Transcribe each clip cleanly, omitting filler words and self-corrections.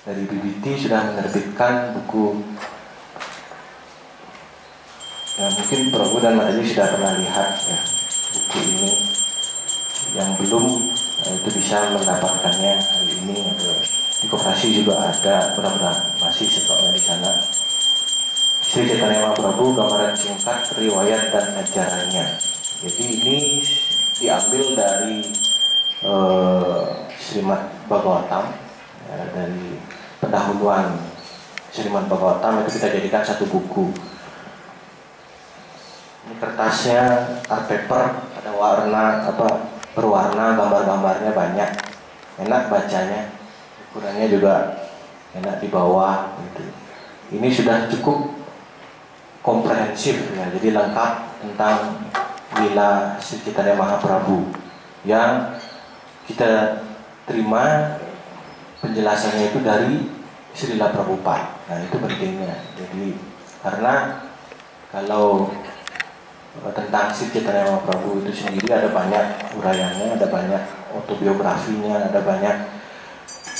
dari BBT sudah menerbitkan buku. Ya, mungkin Prabu dan Mataji sudah pernah lihat ya buku ini. Yang belum itu bisa mendapatkannya hari ini. Di koperasi juga ada, mudah-mudahan masih stoknya di sana. Sri Chaitanya Mahaprabhu, gambaran singkat riwayat dan ajarannya. Jadi ini diambil dari Srimad Bhagavatam, ya, dari pendahuluan Srimad Bhagavatam itu kita jadikan satu buku. Ini kertasnya art paper, ada warna berwarna, gambar-gambarnya banyak, enak bacanya, ukurannya juga enak di bawah. Gitu. Ini sudah cukup komprehensif ya, jadi lengkap tentang lila Sri Chaitanya Mahaprabhu yang kita terima penjelasannya itu dari Srila Prabhupada. Nah itu pentingnya. Jadi karena kalau tentang Sri Chaitanya Mahaprabhu itu sendiri ada banyak uraiannya, ada banyak autobiografinya, ada banyak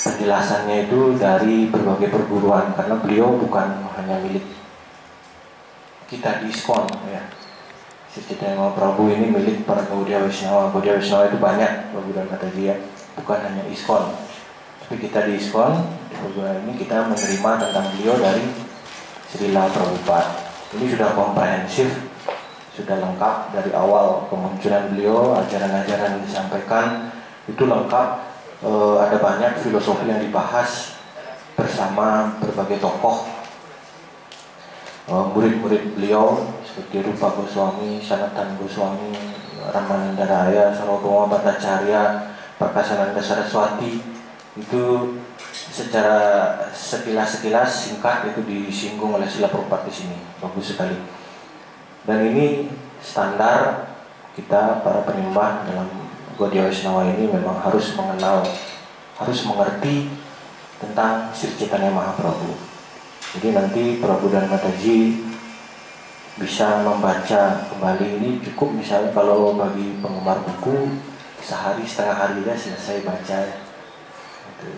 penjelasannya itu dari berbagai perguruan, karena beliau bukan hanya milik kita di ISKCON ya. Sri Chaitanya Mahaprabhu ini milik para Gaudiya Vaishnava. Gaudiya Vaishnava itu banyak, Prabu dan Mataji ya, bukan hanya ISKCON. Tapi kita di ISKCON, di perguruan ini kita menerima tentang beliau dari Srila Prabhupada. Ini sudah komprehensif, sudah lengkap dari awal kemunculan beliau, ajaran-ajaran yang disampaikan itu lengkap. Ada banyak filosofi yang dibahas bersama berbagai tokoh, murid-murid beliau seperti Rupa Goswami, Sanatan Goswami, Ramananda Raya, Sarvabhauma Bhattacharya, Prakasananda Saraswati. Itu secara sekilas singkat itu disinggung oleh Srila Prabhupada di sini, bagus sekali. Dan ini standar kita para penyembah dalam Gaudiya Vaishnava ini memang harus mengenal, harus mengerti tentang Sri Chaitanya Mahaprabhu. Jadi nanti Prabu dan Mataji bisa membaca kembali ini, cukup misalnya kalau bagi penggemar buku sehari setengah hari ya selesai baca gitu.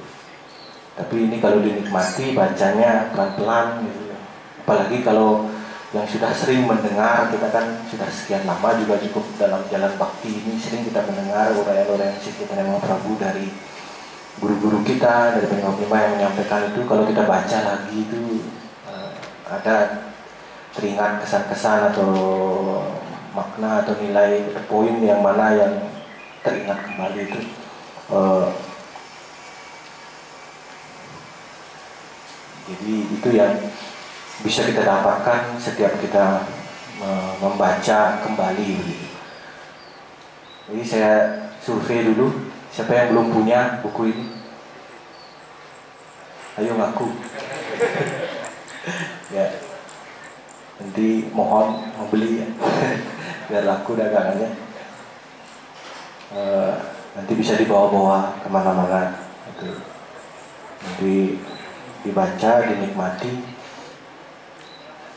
Tapi ini kalau dinikmati bacanya pelan-pelan gitu. Apalagi kalau yang sudah sering mendengar, kita kan sudah sekian lama juga cukup dalam jalan bakti ini, sering kita mendengar uraian-uraian Sri Chaitanya Mahaprabhu dari guru-guru kita, dari penyembah yang menyampaikan itu. Kalau kita baca lagi itu ada teringat kesan-kesan atau makna atau nilai poin yang mana yang teringat kembali itu. Jadi itu yang bisa kita dapatkan setiap kita membaca kembali. Jadi saya survei dulu, siapa yang belum punya buku ini? Ayo ngaku. Ya, nanti mohon membeli ya, biar laku dagangannya. Nanti bisa dibawa-bawa kemana-mana. Nanti dibaca, dinikmati.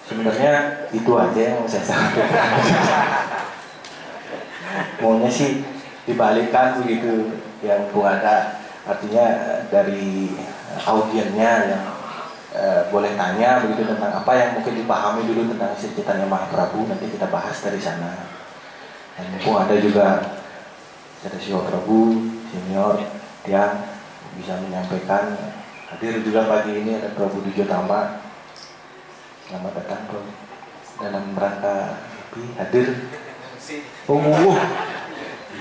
Sebenarnya itu aja yang saya sampaikan. Maunya sih dibalikan begitu, yang ada artinya dari audiennya yang boleh tanya begitu tentang apa yang mungkin dipahami dulu tentang Sri Chaitanya Mahaprabhu, nanti kita bahas dari sana. Dan mumpung ada juga Siwa Prabhu senior yang bisa menyampaikan, hadir juga pagi ini ada Prabu Dijotama. Selamat datang Bro, dalam rangka hadir. Oh,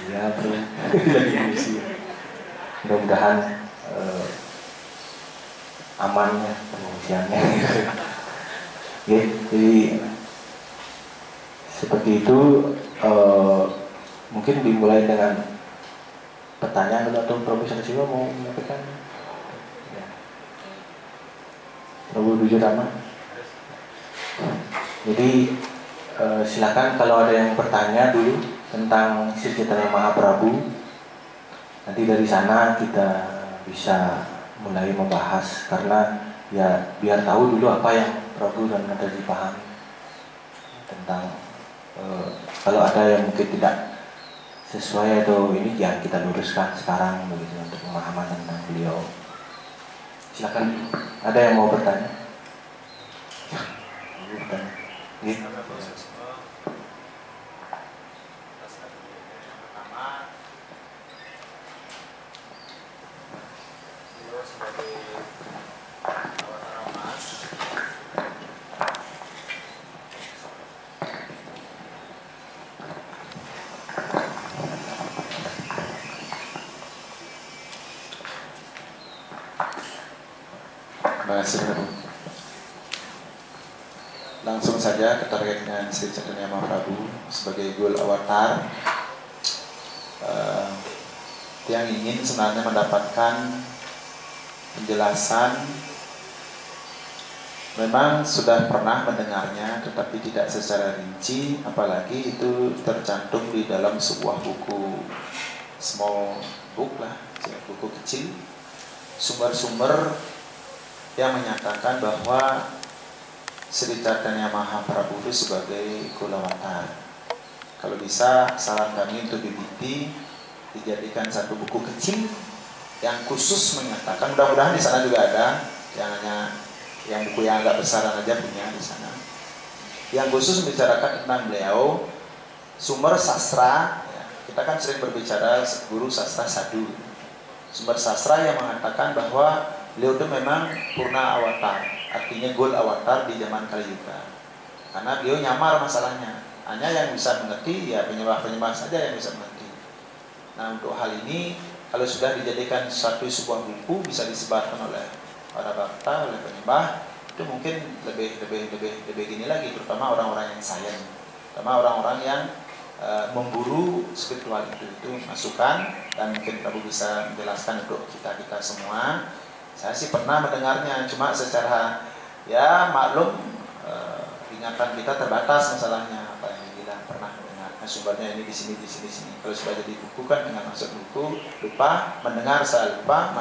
iya Bro, lagi misi. Mudah-mudahan aman ya pengungsiannya. Jadi seperti itu. Mungkin dimulai dengan pertanyaan atau Profesor Siwa mau menyampaikan. Ya. Prabu Dijotama. Jadi silakan kalau ada yang bertanya dulu tentang Sri Chaitanya Mahaprabhu. Nanti dari sana kita bisa mulai membahas, karena ya biar tahu dulu apa yang Prabu dan Mataji pahami tentang kalau ada yang mungkin tidak sesuai atau ini ya kita luruskan sekarang begitu untuk pemahaman tentang beliau. Silakan. Ada yang mau bertanya? Bertanya. Gitu. Terima kasih, Prabu. Langsung saja terkait dengan Sri Chaitanya Mahaprabhu sebagai Gul Avatar. Yang ingin sebenarnya mendapatkan penjelasan memang sudah pernah mendengarnya, tetapi tidak secara rinci, apalagi itu tercantum di dalam sebuah buku small book lah, buku kecil, sumber-sumber yang menyatakan bahwa Sri Chaitanya Mahaprabhu itu sebagai Gul Avatar. Kalau bisa, saran kami untuk diteliti, dijadikan satu buku kecil yang khusus menyatakan, mudah-mudahan di sana juga ada, yang hanya yang buku yang agak besaran aja punya di sana, yang khusus membicarakan tentang beliau, sumber sastra. Ya, kita kan sering berbicara guru sastra sadhu, sumber sastra yang mengatakan bahwa beliau itu memang purna avatar, artinya Gul Avatar di zaman Kali Yuga, karena beliau nyamar masalahnya, hanya yang bisa mengerti ya penyembah-penyembah saja yang bisa mengerti. Nah, untuk hal ini kalau sudah dijadikan sebuah buku bisa disebarkan oleh para bhakta, oleh penyembah, itu mungkin lebih gini lagi, terutama orang-orang yang sayang, terutama orang-orang yang memburu spiritual itu masukan, dan mungkin Prabu bisa menjelaskan untuk kita semua. Saya sih pernah mendengarnya, cuma secara ya maklum ingatan kita terbatas masalahnya, apa yang dibilang pernah mendengar. Nah, sumbernya ini di sini. Kalau sudah jadi buku kan dengan masuk buku, lupa mendengar, saya lupa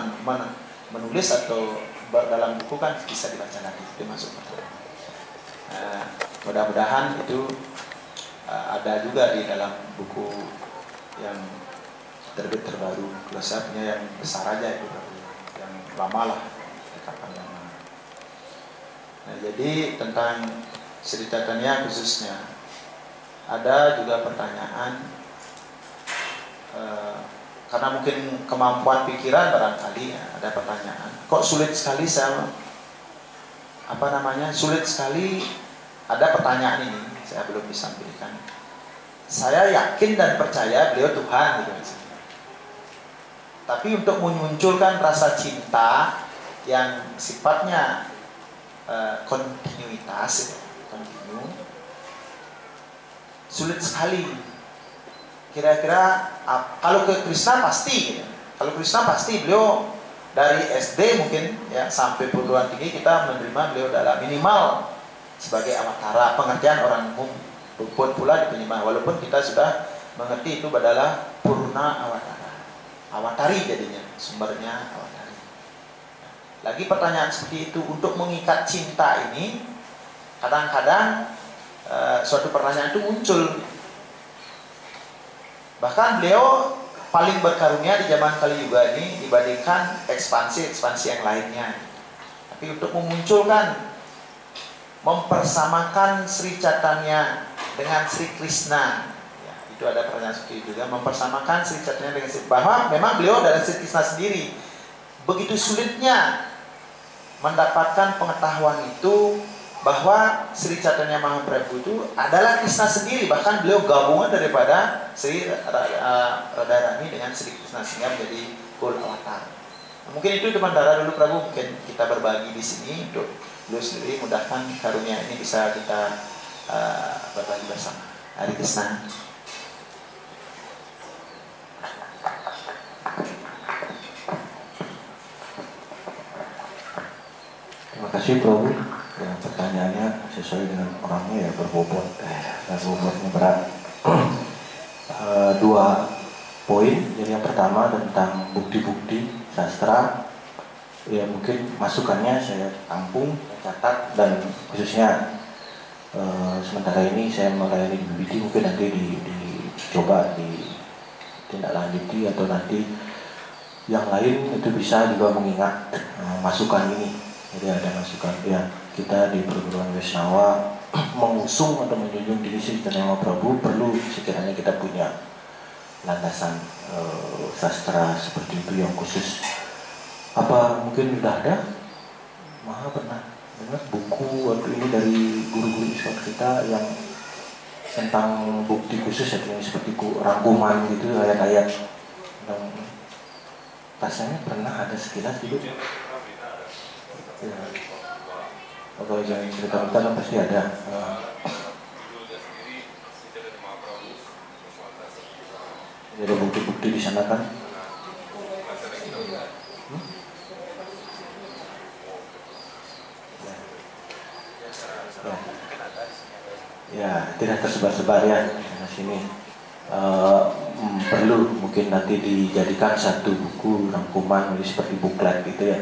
menulis atau dalam buku kan bisa dibaca lagi, itu masuk. Mudah-mudahan itu ada juga di dalam buku yang terbit terbaru. Kalau saya punya yang besar aja itu, yang lama lah, kapan lama. Nah, jadi tentang Sri Chaitanya khususnya ada juga pertanyaan, karena mungkin kemampuan pikiran barangkali ya, ada pertanyaan, kok sulit sekali sulit sekali ada pertanyaan ini, saya belum bisa berikan. Saya yakin dan percaya beliau Tuhan gitu misalnya. Tapi untuk memunculkan rasa cinta yang sifatnya kontinuitas, sulit sekali. Kira-kira kalau ke Krishna pasti, gitu. Kalau Krishna pasti beliau dari SD mungkin ya sampai perguruan tinggi kita menerima beliau adalah minimal sebagai awatara, pengertian orang umum pun pula di penyembah, walaupun kita sudah mengerti itu adalah purna awatara, awatari jadinya, sumbernya awatari. Lagi pertanyaan seperti itu untuk mengikat cinta ini, kadang-kadang suatu pertanyaan itu muncul. Bahkan beliau paling berkarunia di zaman Kali Yuga ini dibandingkan ekspansi yang lainnya. Tapi untuk memunculkan, mempersamakan Sri Chaitanya dengan Sri Krishna, ya, itu ada pertanyaan seperti itu juga, mempersamakan Sri Chaitanya dengan Sri, bahwa memang beliau adalah Sri Krishna sendiri. Begitu sulitnya mendapatkan pengetahuan itu, bahwa Sri Chaitanya Mahaprabhu itu adalah Krishna sendiri, bahkan beliau gabungan daripada Sri Radharani dengan Sri Krishna sehingga menjadi Gul Avatar. Mungkin itu teman-teman dulu Prabu, mungkin kita berbagi di sini untuk beliau sendiri, mudahkan karunia ini bisa kita berbagi bersama. Hare Krishna. Terima kasih Prabu. Yang pertanyaannya sesuai dengan orangnya ya, berbobot bobotnya berat. Dua poin. Jadi yang pertama tentang bukti-bukti sastra, ya mungkin masukannya saya tampung, catat, dan khususnya sementara ini saya melayani di BBD, mungkin nanti dicoba ditindaklanjuti atau nanti yang lain itu bisa juga mengingat masukan ini. Jadi ada masukan ya, kita di perguruan Waisnawa mengusung atau menjunjung tinggi Sri Chaitanya Mahaprabhu, perlu sekiranya kita punya landasan sastra seperti itu yang khusus. Apa mungkin sudah ada? Maha pernah dengar buku waktu ini dari guru-guru Islam kita yang tentang bukti khusus, artinya seperti rangkuman gitu, ayat-ayat. Rasanya pernah ada sekilas gitu. Ya. Kalau yang cerita-cerita kan pasti ada. Ada bukti-bukti di sana kan. Ya, tidak tersebar-sebar ya di sini. Perlu mungkin nanti dijadikan satu buku rangkuman seperti buklet gitu ya.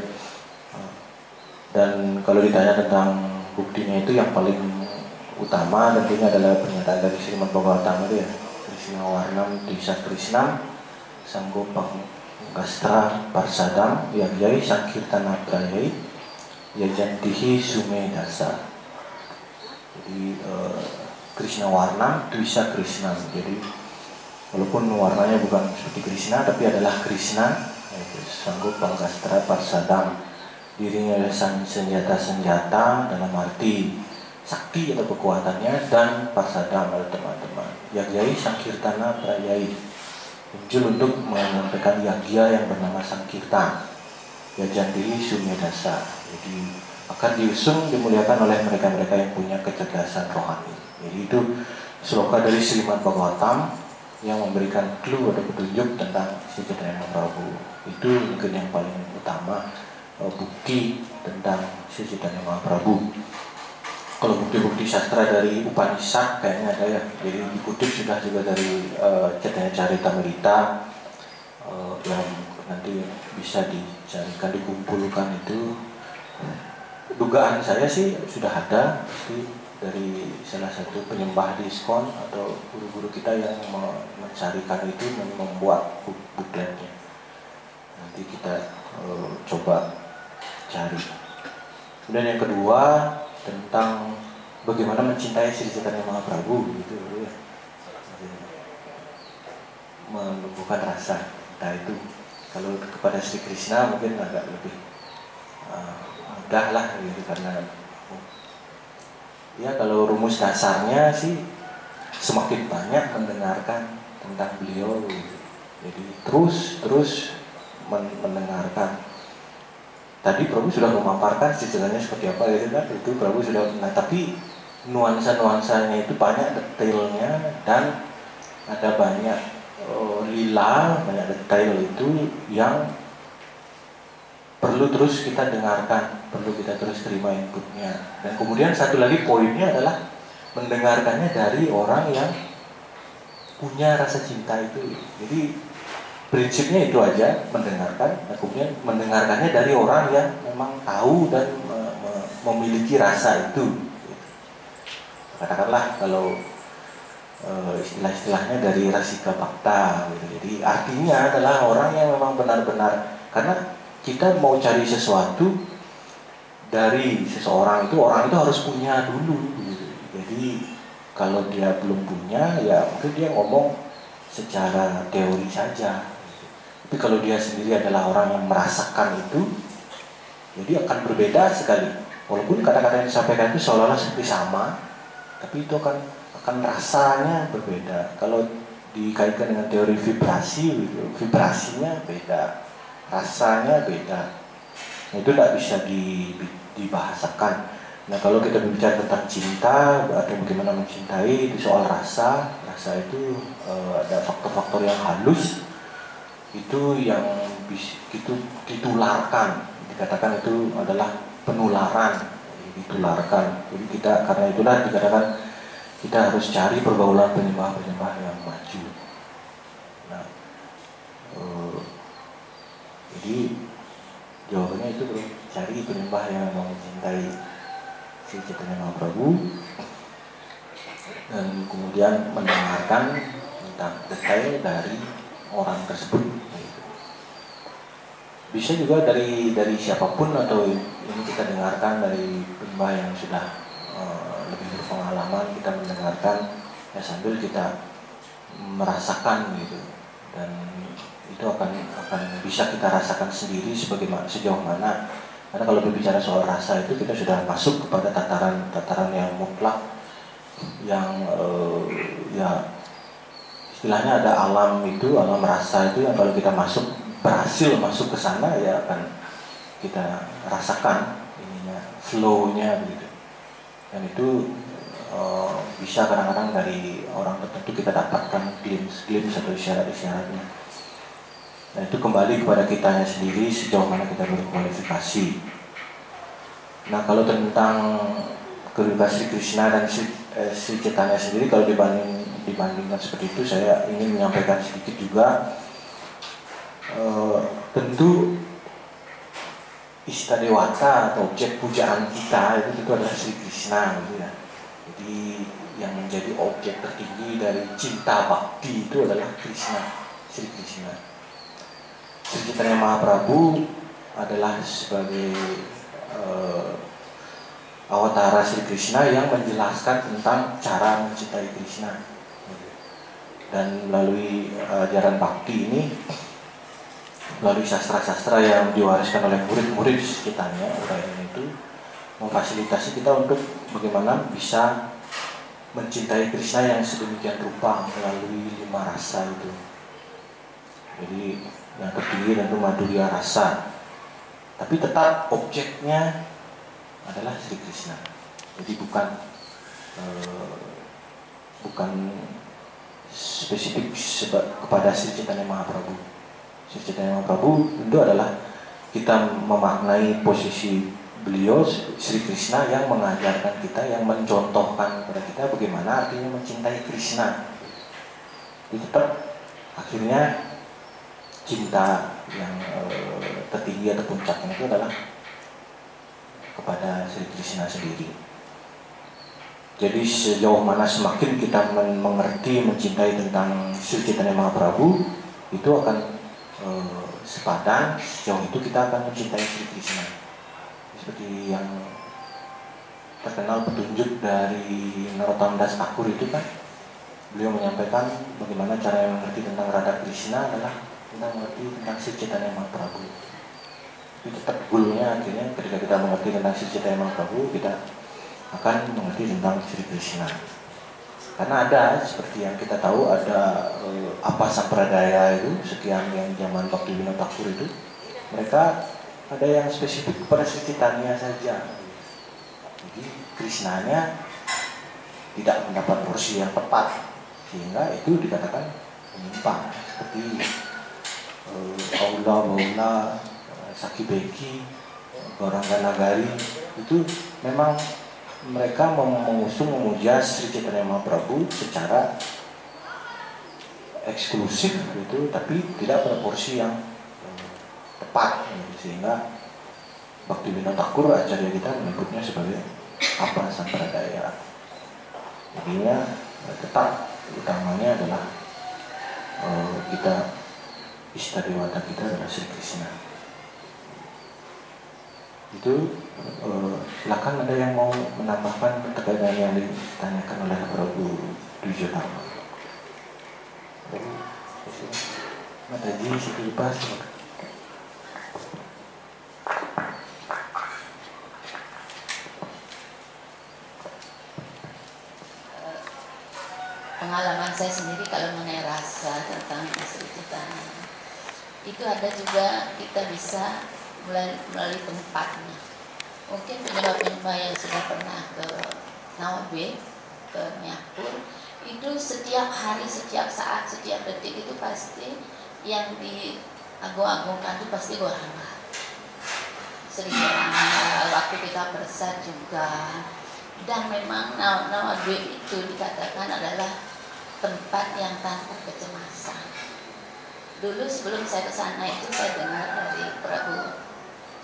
Dan kalau ditanya tentang buktinya itu yang paling utama tentunya adalah pernyataan dari Srimad Bhagavatam itu ya. Krishna Warnam Disa Krishnam Sanggopang Gastra Parsadam Yagyai Sankirtana Prayai Yajantihi Sumedasa. Jadi Krishna Warna Disa Krishna. Jadi walaupun warnanya bukan seperti Krishna, tapi adalah Krishna, yaitu Sanggopang Gastra Parsadam. Dirinya adalah senjata-senjata dalam arti sakti atau kekuatannya, dan Parsadam adalah teman-teman. Yagyai Sankirtana Prayai, muncul untuk menyampaikan yagya yang bernama Sankirtan. Yajantihi Sumedasa, jadi akan diusung, dimuliakan oleh mereka-mereka yang punya kecerdasan rohani. Jadi itu sloka dari Srimad Bhagavatam yang memberikan clue atau petunjuk tentang Sri Chaitanya Mahaprabhu. Itu mungkin yang paling utama, bukti tentang Sri Chaitanya Mahaprabhu. Kalau bukti-bukti sastra dari Upanishad kayaknya ada ya. Jadi dikutip sudah juga dari Chaitanya Charitamrita, yang nanti bisa dicarikan, dikumpulkan itu. Dugaan saya sih sudah ada pasti dari salah satu penyembah di ISKCON atau guru-guru kita yang mencarikan itu, membuat bukletnya. Nanti kita coba cari. Kemudian yang kedua tentang bagaimana mencintai Sri Chaitanya Mahaprabhu gitu ya. Menumbuhkan rasa, entah itu kalau kepada Sri Krishna mungkin agak lebih mudah lah gitu, karena ya kalau rumus dasarnya sih semakin banyak mendengarkan tentang beliau gitu. Jadi terus mendengarkan. Tadi Prabu sudah memaparkan ceritanya seperti apa gitu kan, itu Prabu sudah, nah tapi nuansa-nuansanya itu banyak detailnya, dan ada banyak lila, banyak detail itu yang perlu terus kita dengarkan, perlu kita terus terima inputnya. Dan kemudian satu lagi poinnya adalah mendengarkannya dari orang yang punya rasa cinta itu. Jadi prinsipnya itu aja, mendengarkan, dan kemudian mendengarkannya dari orang yang memang tahu dan memiliki rasa itu. Katakanlah kalau istilah-istilahnya dari Rasika Bhakta gitu. Jadi artinya adalah orang yang memang benar-benar, karena kita mau cari sesuatu dari seseorang itu, orang itu harus punya dulu gitu. Jadi kalau dia belum punya, ya mungkin dia ngomong secara teori saja gitu. Tapi kalau dia sendiri adalah orang yang merasakan itu, jadi akan berbeda sekali. Walaupun kata-kata yang disampaikan itu seolah-olah seperti sama, tapi itu akan rasanya berbeda. Kalau dikaitkan dengan teori vibrasi gitu, vibrasinya beda, rasanya beda. Nah, itu tidak bisa dibahasakan. Nah, kalau kita berbicara tentang cinta atau bagaimana mencintai, itu soal rasa. Rasa itu ada faktor-faktor yang halus, itu yang itu ditularkan. Dikatakan itu adalah penularan, ditularkan. Jadi kita, karena itulah dikatakan kita harus cari pergaulan penyembah-penyembah yang maju. Nah, jadi jawabannya itu belum, cari penyembah yang mau mencintai Sri Chaitanya Mahaprabhu, dan kemudian mendengarkan tentang detail dari orang tersebut. Bisa juga dari siapapun, atau ini kita dengarkan dari penyembah yang sudah lebih berpengalaman, kita mendengarkan ya sambil kita merasakan gitu, dan itu akan bisa kita rasakan sendiri sejauh mana. Karena kalau berbicara soal rasa itu kita sudah masuk kepada tataran yang mutlak, yang ya istilahnya ada alam rasa itu, yang kalau kita berhasil masuk ke sana ya akan kita rasakan ininya, flow-nya begitu. Dan itu bisa kadang-kadang dari orang tertentu kita dapatkan glimpse atau isyarat-isyaratnya. Nah itu kembali kepada kitanya sendiri sejauh mana kita berkualifikasi. Nah kalau tentang kedudukan Sri Krishna dan Sri Chaitanya sendiri, kalau dibandingkan seperti itu, saya ingin menyampaikan sedikit juga. Tentu Istadewata atau objek pujaan kita itu adalah Sri Krishna gitu ya. Jadi yang menjadi objek tertinggi dari cinta bakti itu adalah Krishna, Sri Krishna. Sri Chaitanya Mahaprabhu adalah sebagai awatara Sri Krishna yang menjelaskan tentang cara mencintai Krishna. Dan melalui ajaran bakti ini, melalui sastra-sastra yang diwariskan oleh murid-murid sekitarnya, uraian itu memfasilitasi kita untuk bagaimana bisa mencintai Krishna yang sedemikian rupa melalui 5 rasa itu. Jadi yang tertinggi tentu madhurya rasa, tapi tetap objeknya adalah Sri Krishna. Jadi bukan spesifik kepada Sri Chaitanya Mahaprabhu. Sri Chaitanya Mahaprabhu itu adalah kita memaknai posisi beliau Sri Krishna yang mengajarkan kita, yang mencontohkan kepada kita bagaimana artinya mencintai Krishna. Jadi tetap akhirnya cinta yang tertinggi atau puncaknya itu adalah kepada Sri Krishna sendiri. Jadi sejauh mana semakin kita mengerti, mencintai tentang Sri Chaitanya Mahaprabhu, itu akan sepadan, sejauh itu kita akan mencintai Sri Krishna. Seperti yang terkenal petunjuk dari Narottam Das Thakur itu kan, beliau menyampaikan bagaimana cara yang mengerti tentang Radha Krishna adalah kita mengerti tentang Sri Chaitanya Mahaprabhu. Tapi tetap goalnya akhirnya ketika kita mengerti tentang Sri Chaitanya Mahaprabhu, kita akan mengerti tentang Sri Krishna. Karena ada, seperti yang kita tahu, ada apa sampradaya itu, sekian yang zaman Bhaktivinoda Thakur itu, mereka ada yang spesifik kepada Sri Chaitanya saja. Jadi Krishnanya tidak mendapat porsi yang tepat, sehingga itu dikatakan menyimpang. Seperti Aula, Baula, Saki Beki, Gauranga Nagari, itu memang mereka mengusung memuja Sri Chaitanya Mahaprabhu secara eksklusif gitu, tapi tidak pada porsi yang tepat, sehingga Bhaktivinoda Thakur acarya kita menyebutnya sebagai apa sampradaya. Jadinya tetap utamanya adalah kita istadewata kita adalah Sri Krishna. Itu silakan ada yang mau menambahkan terkait dengan yang ditanyakan oleh Prabu Duryodhana. Mataji Siti Pas. Pengalaman saya sendiri kalau mengenai rasa tentang Sri Chaitanya, itu ada juga kita bisa melalui tempatnya. Mungkin penyembah-penyembah yang sudah pernah ke Nawabe, ke Mayapur, itu setiap hari, setiap saat, setiap detik itu pasti yang diagung-agungkan itu pasti Gauranga. Sering waktu kita bersat juga. Dan memang Nawabe itu dikatakan adalah tempat yang tanpa kecemasan. Dulu sebelum saya ke sana itu saya dengar dari Prabu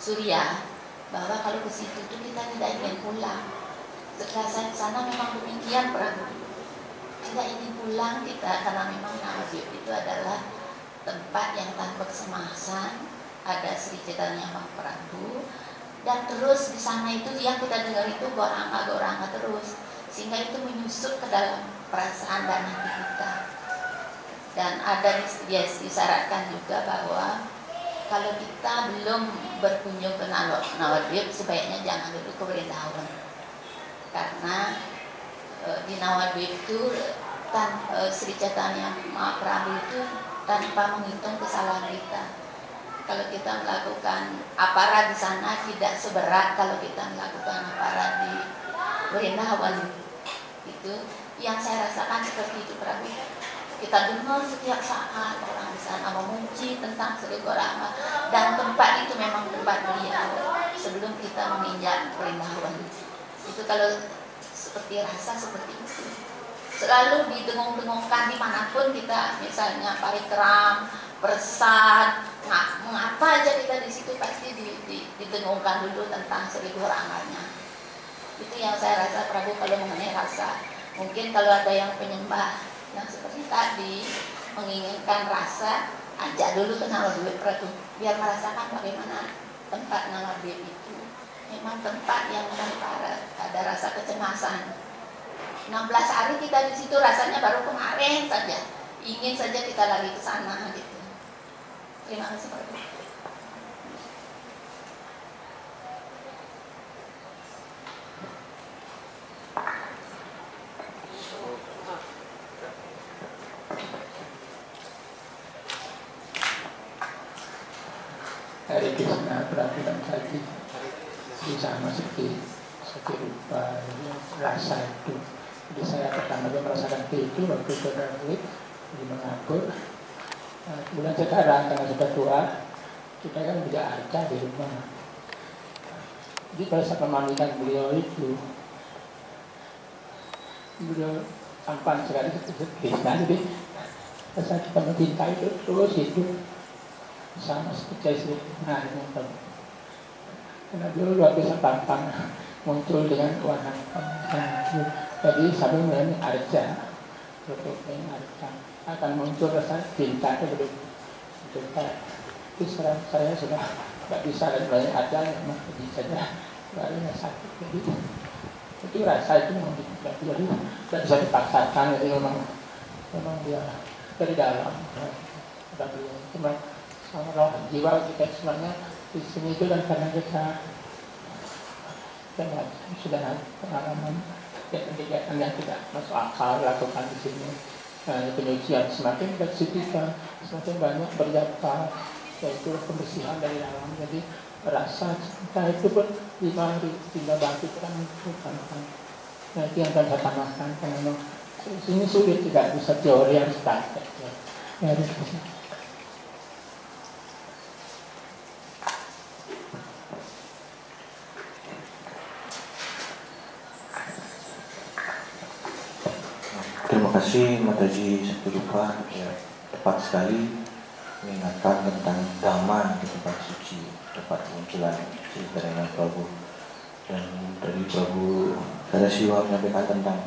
Surya bahwa kalau ke situ itu kita tidak ingin pulang. Setelah saya ke sana memang demikian Prabu. Tidak ingin pulang kita karena memang Nawabe itu adalah tempat yang tanpa kecemasan, ada Sri Chaitanya Mahaprabhu, dan terus di sana itu yang kita dengar itu goranga terus, sehingga itu menyusup ke dalam perasaan dan hati kita. Dan ada disyaratkan juga bahwa kalau kita belum berkunjung ke Nawadwip, sebaiknya jangan dulu ke Vrindavan, karena di Nawadwip itu Sri Chaitanya Mahaprabhu itu tanpa menghitung kesalahan kita. Kalau kita melakukan aparat di sana tidak seberat kalau kita melakukan aparat di Vrindavan. Itu yang saya rasakan seperti itu, Prabu. Kita dengar setiap saat orang di sana memuji tentang Sri Gauranga, dan tempat itu memang tempat beliau sebelum kita menginjak Vrindavan. Itu kalau seperti rasa seperti itu. Selalu didengung-dengungkan dimanapun kita, misalnya parikram, persad, mengapa aja kita di situ pasti didengungkan dulu tentang Sri Gauranganya. Itu yang saya rasa, Prabu, kalau mengenai rasa. Mungkin kalau ada yang penyembah yang seperti tadi menginginkan rasa, ajak dulu ke Nawadwip, Prabu, biar merasakan bagaimana tempat Nawadwip itu. Memang tempat yang tanpa ada rasa kecemasan. 16 hari kita di situ, rasanya baru kemarin saja ingin saja kita lari ke sana gitu. Terima kasih, Prabu. Hari Krishna Prabu dan tadi sama seperti rupa rasa itu. Jadi saya pertama kali merasakan itu waktu itu di menganggur. Kemudian sekarang karena sudah tua, kita kan bisa arca di rumah. Jadi pada saat memandikan beliau itu, beliau tampan sekali seperti Krishna. Jadi rasa kita mencintai itu terus itu sama seperti Sri Krishna. Karena beliau luar biasa tampan, muncul dengan warna hitam. Jadi sambil melayani arca, ini arca akan muncul rasa cinta itu begitu. Itu sekarang saya sudah tidak bisa lagi melayani arca, memang pergi saja, barunya sakit. Jadi itu rasa itu memang jadi tidak bisa dipaksakan. Jadi memang dia dari dalam. Cuma sama roh jiwa kita sebenarnya di sini itu, dan karena kita sudah ada pengalaman kegiatan yang tidak masuk akal lakukan di sini, penyucian semakin kita semakin banyak berjapa, yaitu pembersihan dari dalam. Jadi rasa cinta itu pun 5 hari tinggal bangkitkan itu kan. Nah, itu yang akan saya tambahkan, karena memang ini sulit, tidak bisa teori yang praktek. Ya, Terima kasih Mataji Saturupa, ya, tepat sekali mengingatkan tentang Dhamma di tempat suci, tempat kemunculan Sri Chaitanya Prabhu. Dan dari Prabhu Sadasiwa menyampaikan tentang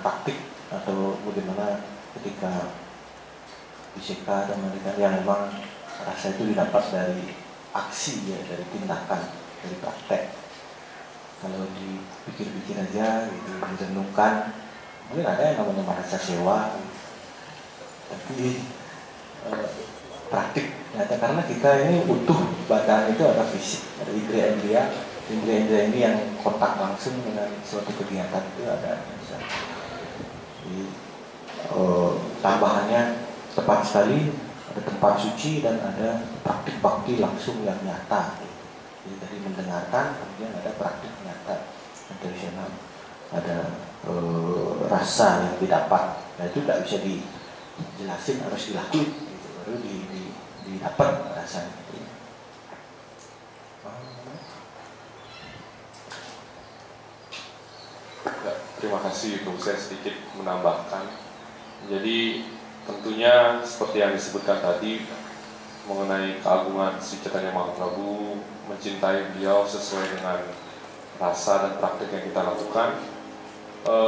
taktik atau bagaimana ketika biseka dan mendikan yang memang rasa itu didapat dari aksi, ya, dari tindakan, dari praktek. Kalau dipikir-pikir aja, gitu, direnungkan, mungkin ada yang namanya bahasa sewa, tapi praktik nyata, karena kita ini butuh badan itu ada fisik, ada indera-indera ini yang kontak langsung dengan suatu kegiatan itu ada. Jadi tambahannya tepat sekali, ada tempat suci dan ada praktik bakti langsung yang nyata. Jadi dari mendengarkan kemudian ada praktik nyata tradisional, ada rasa yang didapat. Nah, itu tidak bisa dijelasin, harus dilakuin gitu, baru didapat rasanya. Ya, terima kasih. Itu saya sedikit menambahkan. Jadi tentunya seperti yang disebutkan tadi mengenai keagungan Sri Chaitanya Mahaprabhu, mencintai beliau sesuai dengan rasa dan praktik yang kita lakukan.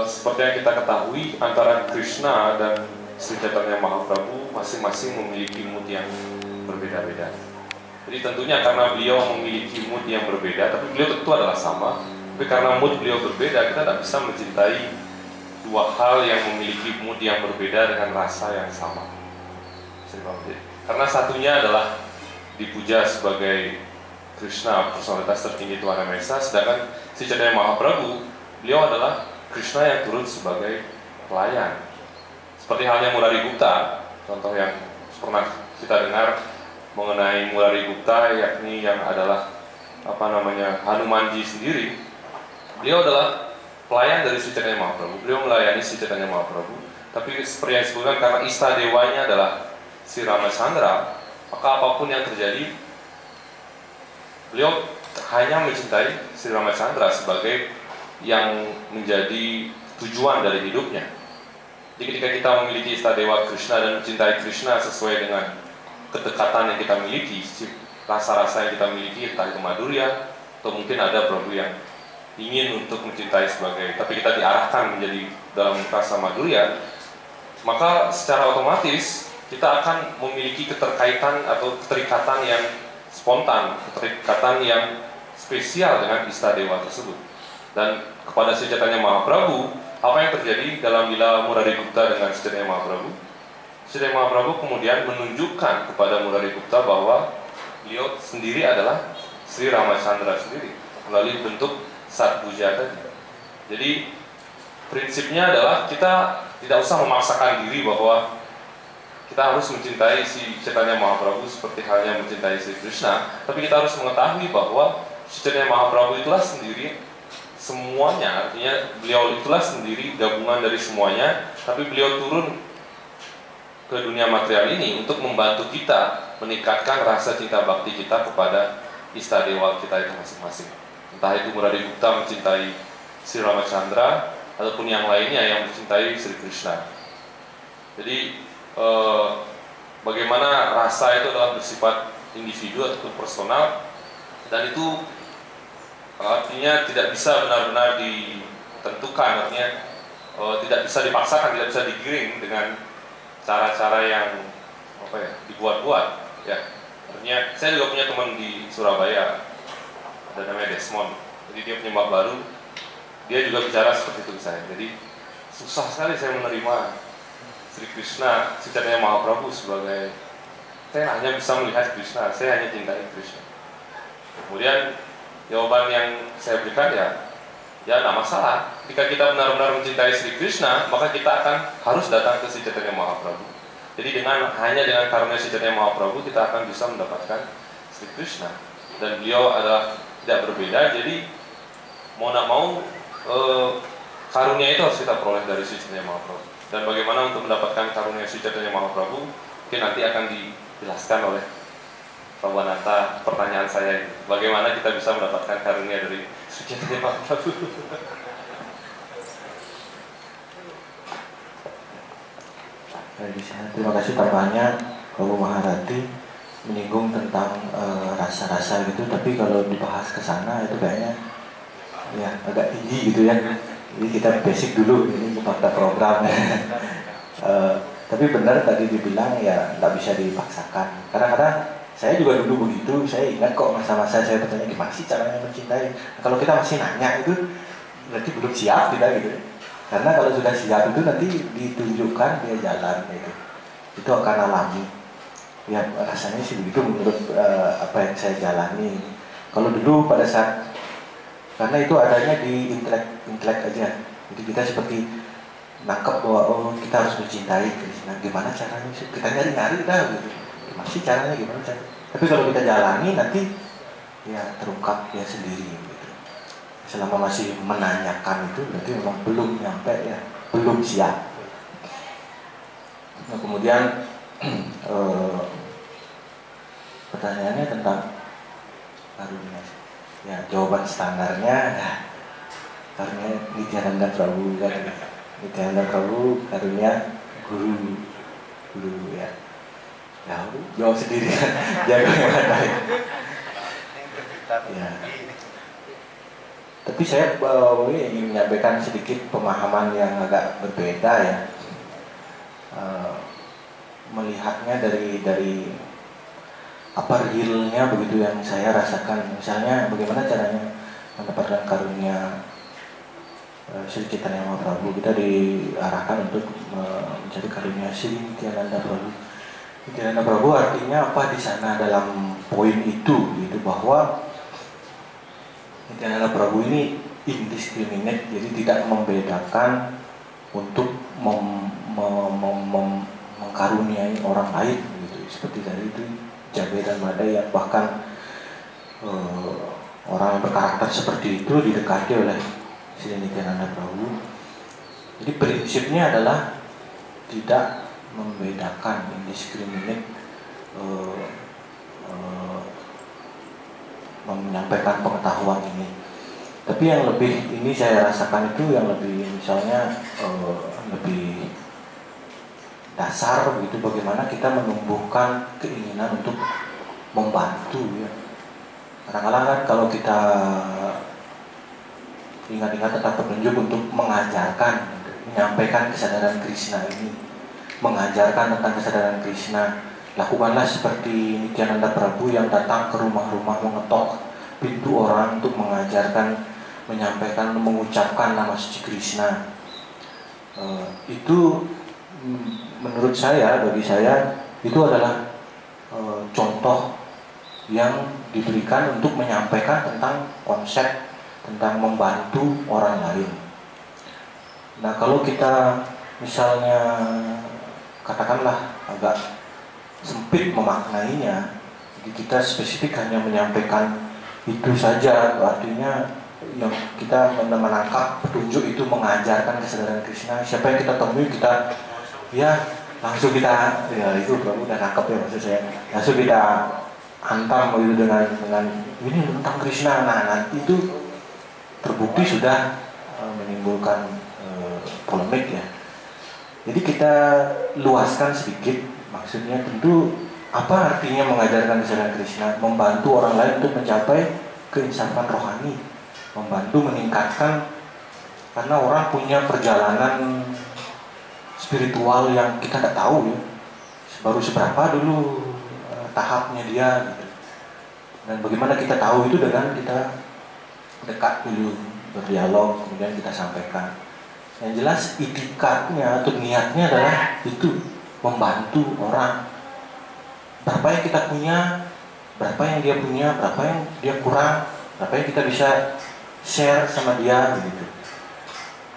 Seperti yang kita ketahui, antara Krishna dan Sri Chaitanya Mahaprabhu masing-masing memiliki mood yang berbeda-beda. Jadi tentunya karena beliau memiliki mood yang berbeda, tapi beliau tentu adalah sama. Tapi karena mood beliau berbeda, kita tidak bisa mencintai dua hal yang memiliki mood yang berbeda dengan rasa yang sama. Karena satunya adalah dipuja sebagai Krishna, personalitas tertinggi Tuhan Yang Maha Esa, sedangkan si Chaitanya Mahaprabhu, beliau adalah Krishna yang turun sebagai pelayan. Seperti halnya Murari Gupta, contoh yang pernah kita dengar mengenai Murari Gupta, yakni yang adalah Hanumanji sendiri. Beliau adalah pelayan dari Sri Chaitanya Mahaprabhu. Beliau melayani Sri Chaitanya Mahaprabhu. Tapi seperti yang disebutkan, karena istadewanya adalah Sri Ramachandra, maka apapun yang terjadi, beliau hanya mencintai Sri Ramachandra sebagai yang menjadi tujuan dari hidupnya. Jadi ketika kita memiliki istadewa Krishna dan mencintai Krishna sesuai dengan kedekatan yang kita miliki, rasa-rasa yang kita miliki, entah itu madurya, atau mungkin ada Prabhu yang ingin untuk mencintai sebagai, tapi kita diarahkan menjadi dalam rasa madurya, maka secara otomatis kita akan memiliki keterkaitan atau keterikatan yang spontan, keterikatan yang spesial dengan istadewa tersebut. Dan kepada Sri Chaitanya Mahaprabhu, apa yang terjadi dalam lila Murari Gupta dengan Sri Chaitanya Mahaprabhu? Sri Chaitanya Mahaprabhu kemudian menunjukkan kepada Murari Gupta bahwa beliau sendiri adalah Sri Ramachandra sendiri melalui bentuk Satpuja tadi. Jadi prinsipnya adalah kita tidak usah memaksakan diri bahwa kita harus mencintai si Chaitanya Mahaprabhu seperti halnya mencintai Sri Krishna, tapi kita harus mengetahui bahwa si Chaitanya Mahaprabhu itulah sendiri semuanya, artinya beliau itulah sendiri gabungan dari semuanya, tapi beliau turun ke dunia material ini untuk membantu kita meningkatkan rasa cinta bakti kita kepada istadewa kita itu masing-masing. Entah itu Murari Gupta mencintai Sri Ramachandra ataupun yang lainnya yang mencintai Sri Krishna. Jadi bagaimana rasa itu adalah bersifat individu ataupun personal, dan itu artinya tidak bisa benar-benar ditentukan, artinya tidak bisa dipaksakan, tidak bisa digiring dengan cara-cara yang dibuat-buat. Ya, artinya saya juga punya teman di Surabaya, ada namanya Desmond. Jadi dia penyembah baru, dia juga bicara seperti itu ke saya. Jadi susah sekali saya menerima Sri Krishna, Sri Chaitanya Mahaprabhu sebagai, saya hanya bisa melihat Krishna, saya hanya cintai Krishna. Kemudian jawaban yang saya berikan ya tidak masalah. Jika kita benar-benar mencintai Sri Krishna, maka kita akan harus datang ke Sri Chaitanya Mahaprabhu. Jadi hanya dengan karunia Sri Chaitanya Mahaprabhu kita akan bisa mendapatkan Sri Krishna. Dan beliau adalah tidak berbeda. Jadi mau tidak mau karunia itu harus kita peroleh dari Sri Chaitanya Mahaprabhu. Dan bagaimana untuk mendapatkan karunia Sri Chaitanya Mahaprabhu, mungkin nanti akan dijelaskan oleh Pak Wananta. Pertanyaan saya ini, bagaimana kita bisa mendapatkan karunia dari Sri Chaitanya Mahaprabhu? Terima kasih tampaknya Prabu Maharati menyinggung tentang rasa-rasa gitu, tapi kalau dibahas ke sana itu kayaknya ya agak tinggi gitu ya. Jadi kita basic dulu, ini fakta program. Tapi benar tadi dibilang ya nggak bisa dipaksakan. Kadang-kadang saya juga dulu begitu. Saya ingat kok masa-masa saya bertanya gimana sih caranya mencintai. Kalau kita masih nanya itu berarti belum siap kita gitu. Karena kalau sudah siap itu nanti ditunjukkan dia jalan gitu. Itu akan alami. Ya rasanya sih begitu menurut apa yang saya jalani. Kalau dulu pada saat, karena itu adanya di intelek aja. Jadi kita seperti nangkep bahwa kita harus mencintai Krishna. Gimana caranya sih? Kita nyari-nyari dah gitu. Masih caranya gimana caranya? Tapi kalau kita jalani nanti ya terungkap dia sendiri gitu. Selama masih menanyakan itu berarti memang belum nyampe ya, belum siap. Nah kemudian pertanyaannya tentang karunia. Ya jawaban standarnya karunia Nityananda Prabhu kan. Nityananda Prabhu karunia guru ya. Ya jawab sendiri kan. Jaga yang baik. Ya. Tapi saya ingin menyampaikan sedikit pemahaman yang agak berbeda ya. Melihatnya dari apa realnya begitu yang saya rasakan. Misalnya bagaimana caranya mendapatkan karunia Sri Chaitanya Mahaprabhu. Kita diarahkan untuk mencari karunia Sri Nityananda Prabhu. Nityananda Prabhu artinya apa di sana dalam poin itu, gitu, bahwa Nityananda Prabhu ini indiscriminate, jadi tidak membedakan untuk mengkaruniai orang lain, gitu. Seperti tadi itu Jabe dan Madai yang bahkan orang yang berkarakter seperti itu didekati oleh Sri Nityananda Prabhu. Jadi prinsipnya adalah tidak membedakan, indiscriminate, menyampaikan pengetahuan ini. Tapi yang lebih ini saya rasakan itu yang lebih misalnya lebih dasar begitu, bagaimana kita menumbuhkan keinginan untuk membantu, ya. Kadang-kadang kan kalau kita ingat-ingat tentang petunjuk untuk mengajarkan, menyampaikan kesadaran Krishna ini, mengajarkan tentang kesadaran Krishna, lakukanlah seperti Nityananda Prabhu yang datang ke rumah-rumah mengetok pintu orang untuk mengajarkan, menyampaikan, mengucapkan nama suci Krishna. Itu menurut saya, bagi saya itu adalah contoh yang diberikan untuk menyampaikan tentang konsep tentang membantu orang lain. Nah, kalau kita misalnya katakanlah agak sempit memaknainya, jadi kita spesifik hanya menyampaikan itu saja, artinya yang kita menangkap petunjuk itu mengajarkan kesadaran Krishna. Siapa yang kita temui, kita ya langsung kita, ya itu kamu udah nangkep ya maksud saya, langsung kita hantam begitu dengan ini tentang Krishna. Nah, nanti itu terbukti sudah menimbulkan polemik, ya. Jadi kita luaskan sedikit, maksudnya tentu apa artinya mengajarkan kesadaran Krishna? Membantu orang lain untuk mencapai keinsafan rohani, membantu meningkatkan, karena orang punya perjalanan spiritual yang kita tidak tahu, ya, baru seberapa dulu tahapnya dia, gitu. Dan bagaimana kita tahu itu dengan kita dekat dulu, berdialog, kemudian kita sampaikan. Yang jelas itikadnya atau niatnya adalah itu, membantu orang. Berapa yang kita punya, berapa yang dia punya, berapa yang dia kurang, berapa yang kita bisa share sama dia, gitu.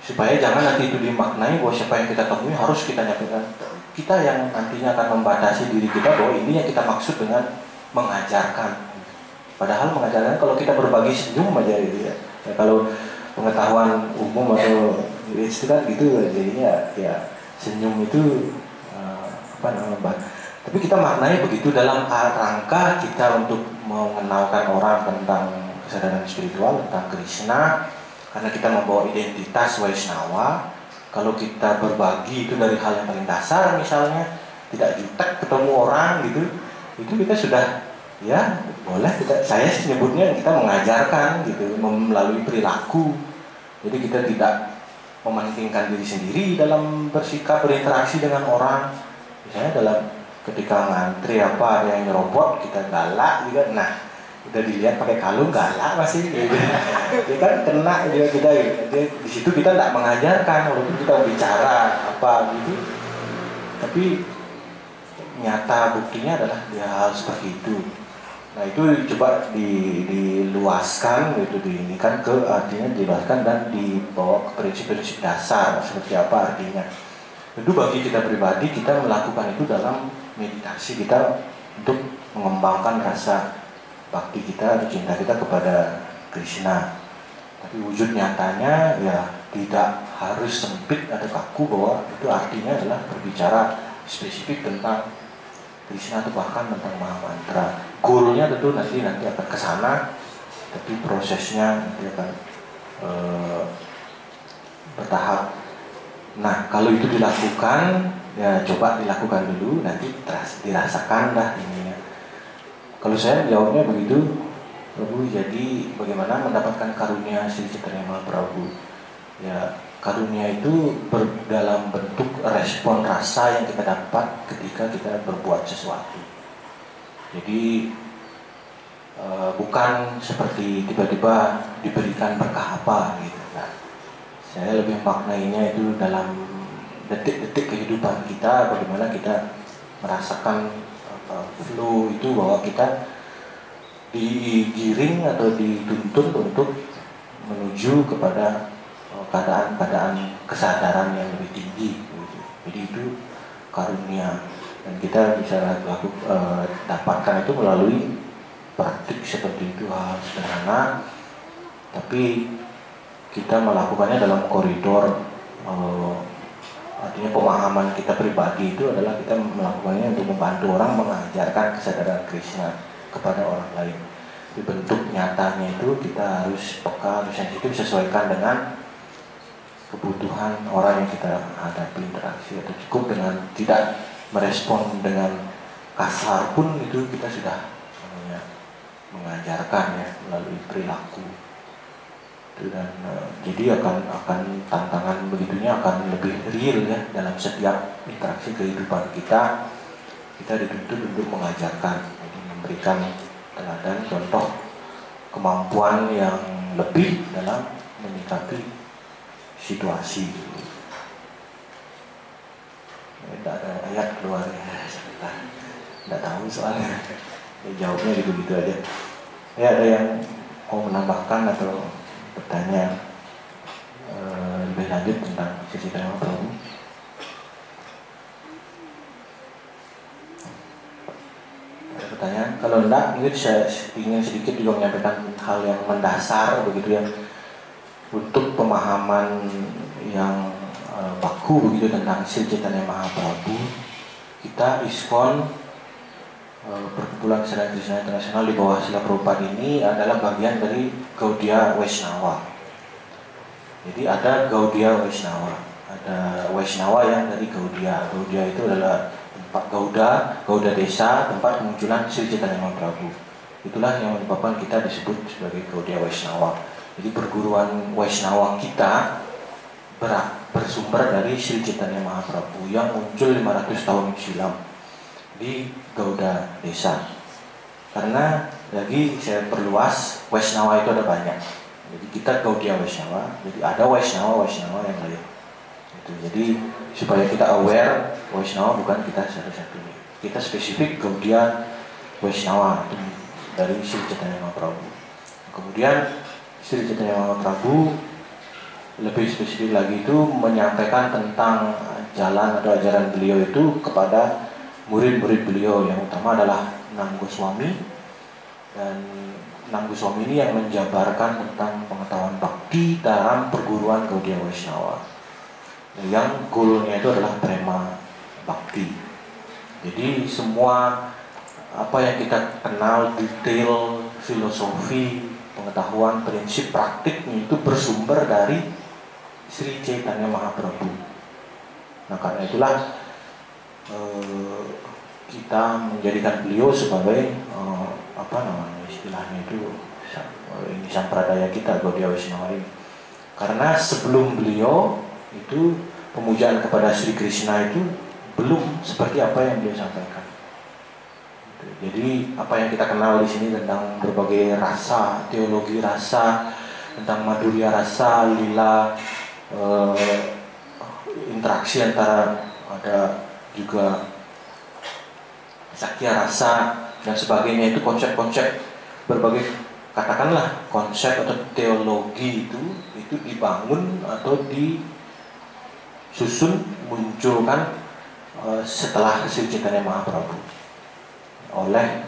Supaya jangan nanti itu dimaknai bahwa siapa yang kita temui harus kita nyampaikan. Kita yang nantinya akan membatasi diri kita bahwa ini yang kita maksud dengan mengajarkan. Padahal mengajarkan kalau kita berbagi senyum aja, gitu, ya. Ya, kalau pengetahuan umum atau itu kan gitu, jadinya ya senyum itu apa namanya. Tapi kita maknai begitu dalam rangka kita untuk mengenalkan orang tentang kesadaran spiritual, tentang Krishna, karena kita membawa identitas Vaishnava. Kalau kita berbagi itu dari hal yang paling dasar, misalnya tidak jutek ketemu orang gitu, itu kita sudah, ya boleh kita, saya sih nyebutnya kita mengajarkan gitu melalui perilaku. Jadi kita tidak mementingkan diri sendiri dalam bersikap berinteraksi dengan orang. Misalnya dalam ketika ngantri apa ada yang nyerobot, kita galak juga. Nah, udah dilihat pakai kalung galak masih gitu. Dia kan kena juga kita gitu. Jadi di situ kita tidak mengajarkan, walaupun kita bicara apa gitu. Tapi nyata buktinya adalah dia hal seperti itu. Nah, itu coba diluaskan gitu, diinikan ke artinya, diluaskan dan dibawa ke prinsip-prinsip dasar seperti apa artinya. Tentu bagi kita pribadi, kita melakukan itu dalam meditasi kita untuk mengembangkan rasa bakti kita atau cinta kita kepada Krishna. Tapi wujud nyatanya ya tidak harus sempit atau kaku bahwa itu artinya adalah berbicara spesifik tentang Krishna atau bahkan tentang Mahamantra. Goalnya tentu nanti akan ke sana, tapi prosesnya nanti akan bertahap. Nah, kalau itu dilakukan, ya coba dilakukan dulu, nanti dirasakan dah ininya. Kalau saya jawabnya begitu, Prabhu, jadi bagaimana mendapatkan karunia Sri Chaitanya Mahaprabhu? Ya, karunia itu dalam bentuk respon rasa yang kita dapat ketika kita berbuat sesuatu. Jadi bukan seperti tiba-tiba diberikan berkah apa gitu. Nah, saya lebih maknainya itu dalam detik-detik kehidupan kita, bagaimana kita merasakan flow itu, bahwa kita digiring atau dituntun untuk menuju kepada keadaan-keadaan kesadaran yang lebih tinggi gitu. Jadi itu karunia, dan kita bisa dapatkan itu melalui praktik seperti itu, hal sederhana, tapi kita melakukannya dalam koridor artinya pemahaman kita pribadi itu adalah kita melakukannya untuk membantu orang mengajarkan kesadaran Krishna kepada orang lain. Di bentuk nyatanya itu kita harus peka, harus sensitif, sesuaikan dengan kebutuhan orang yang kita hadapi, interaksi, atau cukup dengan tidak merespon dengan kasar pun itu kita sudah mengajarkan ya melalui perilaku itu. Dan jadi akan tantangan begitunya akan lebih real ya dalam setiap interaksi kehidupan kita dituntut untuk mengajarkan, jadi memberikan teladan contoh kemampuan yang lebih dalam menyikapi situasi. Tidak ada ayat keluar ya, sebentar, tidak tahu soalnya. Jawabnya gitu-gitu aja. Ya, ada yang mau menambahkan atau bertanya lebih lanjut tentang sisi tema Prabhu? Ada pertanyaan? Kalau enggak, mungkin saya ingin sedikit juga menyampaikan hal yang mendasar begitu ya, untuk pemahaman yang baku begitu tentang Sri Chaitanya Mahaprabhu. Kita ISKCON, Perkumpulan Kesadaran Krishna Internasional di bawah Srila Prabhupada ini adalah bagian dari Gaudiya Vaishnava. Jadi ada Gaudiya Vaishnava, ada Vaishnava yang dari Gaudiya. Gaudiya itu adalah tempat Gauda desa, tempat kemunculan Sri Chaitanya Mahaprabhu. Itulah yang menyebabkan kita disebut sebagai Gaudiya Vaishnava. Jadi perguruan Vaishnava kita bersumber dari Sri Chaitanya Mahaprabhu yang muncul 500 tahun silam di Gauda desa. Karena lagi saya perluas, Vaishnava itu ada banyak. Jadi kita Gaudiya Vaishnava, jadi ada Vaishnava yang lain. Jadi supaya kita aware, Vaishnava bukan kita satu-satunya. Kita spesifik Gaudiya Vaishnava itu dari Sri Chaitanya Mahaprabhu. Kemudian Sri Chaitanya Mahaprabhu lebih spesifik lagi itu menyampaikan tentang jalan atau ajaran beliau itu kepada murid-murid beliau, yang utama adalah Nam Goswami. Dan Nam Goswami ini yang menjabarkan tentang pengetahuan bakti dalam perguruan Gaudiya Vaishnava, yang goalnya itu adalah prema bakti. Jadi semua apa yang kita kenal, detail, filosofi, pengetahuan, prinsip, praktiknya itu bersumber dari Sri Chaitanya Mahaprabhu. Nah, karena itulah kita menjadikan beliau sebagai istilahnya itu ini sampradaya kita, Gaudiya Vaishnava ini. Karena sebelum beliau itu pemujaan kepada Sri Krishna itu belum seperti apa yang beliau sampaikan. Jadi apa yang kita kenal di sini tentang berbagai rasa, teologi rasa, tentang madhurya rasa, lila, interaksi antara, ada juga sakya rasa dan sebagainya, itu konsep-konsep berbagai, katakanlah konsep atau teologi itu dibangun atau disusun, munculkan setelah Sri Chaitanya Mahaprabhu oleh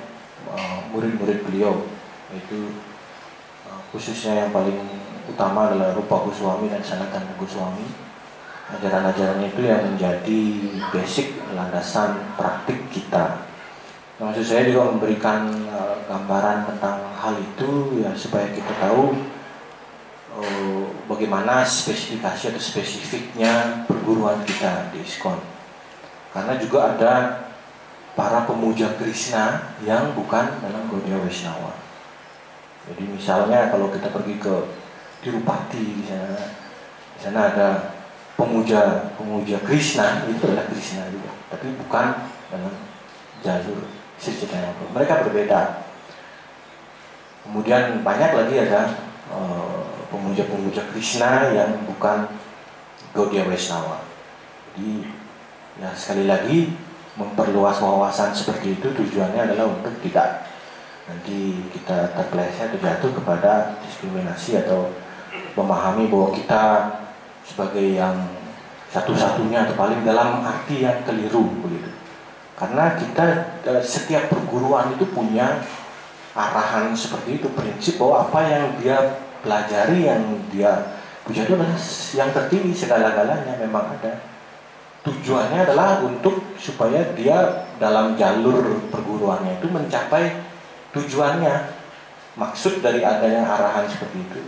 murid-murid beliau, yaitu khususnya yang paling utama adalah Rupa Goswami dan Sanatana Goswami. Ajaran-ajaran itu yang menjadi basic, landasan praktik kita. Maksud saya juga memberikan gambaran tentang hal itu ya, supaya kita tahu bagaimana spesifikasi atau spesifiknya perguruan kita di ISKCON. Karena juga ada para pemuja Krishna yang bukan dalam Gaudiya Vaishnava. Jadi misalnya kalau kita pergi ke Tirupati, di sana ada pemuja Krishna, itu adalah Krishna juga, tapi bukan dalam jalur Sri Chaitanya Mahaprabhu. Mereka berbeda. Kemudian banyak lagi ada pemuja-pemuja Krishna yang bukan Gaudiya Vaishnava. Jadi ya sekali lagi memperluas wawasan seperti itu tujuannya adalah untuk tidak nanti kita terpeleset atau jatuh kepada diskriminasi atau memahami bahwa kita sebagai yang satu-satunya atau paling dalam arti yang keliru begitu. Karena kita setiap perguruan itu punya arahan seperti itu, prinsip bahwa apa yang dia pelajari, yang dia puja itu adalah yang tertinggi segala-galanya. Memang ada tujuannya adalah untuk supaya dia dalam jalur perguruannya itu mencapai tujuannya. Maksud dari adanya arahan seperti itu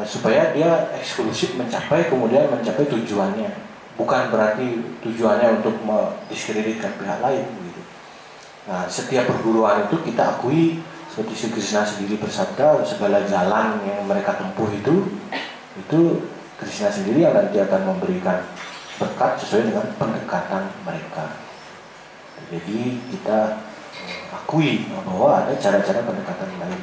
supaya dia eksklusif kemudian mencapai tujuannya, bukan berarti tujuannya untuk mendiskreditkan pihak lain begitu. Nah, setiap perguruan itu kita akui seperti Sri Krishna sendiri bersabda, segala jalan yang mereka tempuh itu Krishna sendiri yang nanti akan memberikan berkat sesuai dengan pendekatan mereka. Jadi kita akui bahwa ada cara-cara pendekatan lain,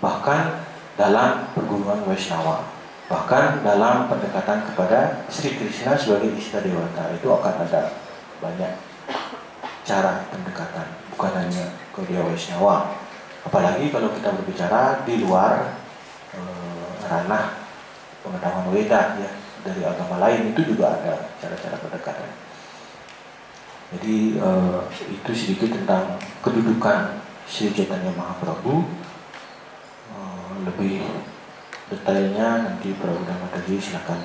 bahkan dalam perguruan Vaishnava, bahkan dalam pendekatan kepada Sri Krishna sebagai Ishta Dewata itu akan ada banyak cara pendekatan, bukan hanya Gaudiya Vaishnava. Apalagi kalau kita berbicara di luar ranah pengetahuan Weda ya, dari agama lain itu juga ada cara-cara pendekatan. Jadi itu sedikit tentang kedudukan Sri Chaitanya Mahaprabhu. Lebih detailnya nanti Prabu Dhammadhari silakan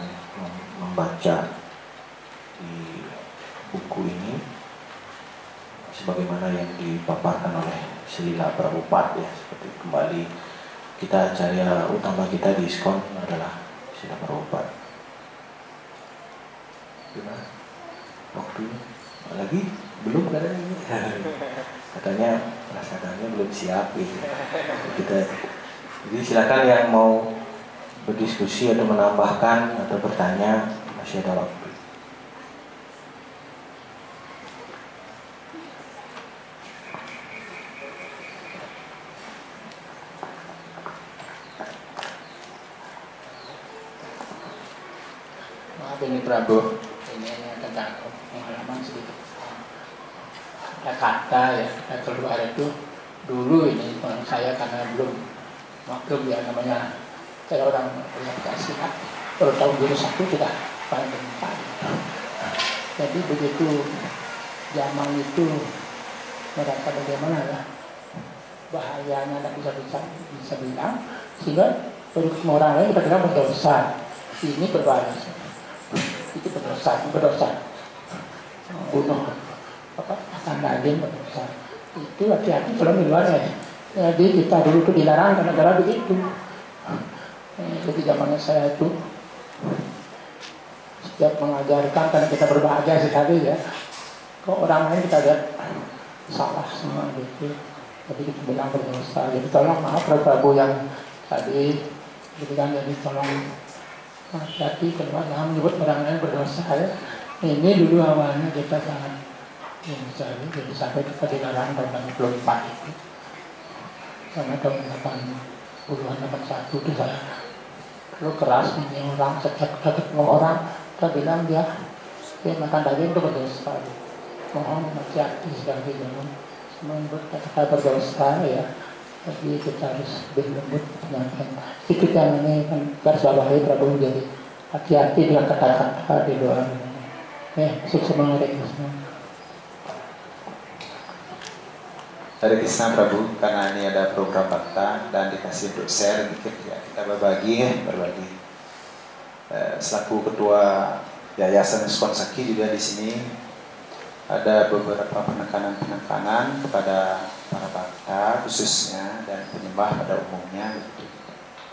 membaca di buku ini sebagaimana yang dipaparkan oleh Srila Prabhupada ya. Seperti kembali kita acara utama kita di ISKCON adalah Srila Prabhupada. Gimana? Waktunya lagi belum katanya rasakannya belum siap gitu. Jadi silakan yang mau berdiskusi atau menambahkan atau bertanya, masih ada waktu. Maaf ini Prabu, ini tentang pengalaman sedikit. Ada kata ya, kita keluar itu dulu ini saya karena belum maklum ya, namanya saya orang orientasi baru tahun 2001 sudah paling depan. Jadi begitu zaman itu merasa bagaimana ya bahayanya, tidak bisa bilang, sehingga baru ketemu orang lain kita bilang berdosa, ini berbahaya, itu berdosa, bunuh akan daging berdosa, itu hati-hati kalau di luar ya. Jadi kita dulu itu dilarang karena begitu. Jadi zamannya saya itu setiap mengajarkan, karena kita berbahagia sekali ya. Kok orang lain kita lihat salah semua gitu. Jadi kita bilang berdosa. Jadi tolong maaf Prabu yang tadi dibilang, jadi tolong hati-hati kalau jangan menyebut orang lain berdosa ya. Ini dulu awalnya kita sangat mencari, jadi sampai kita dilarang tahun 64 itu. Karena tahun 80-an 81 itu saya terlalu keras ini orang, setiap ketemu orang kita bilang dia makan daging itu berdosa. Mohon hati-hati sekali jangan membuat kata berdosa ya. Jadi kita harus lebih lembut menyampaikan. Itu yang ini kan garis bawahi Prabu, jadi hati-hati dengan kata-kata di luar. Sukses mengerti semua. Hare Krishna Prabu, karena ini ada program bakta dan dikasih untuk share dikit ya, kita berbagi. Selaku ketua Yayasan ISKCON Sakhi juga di sini ada beberapa penekanan kepada para bakta khususnya dan penyembah pada umumnya.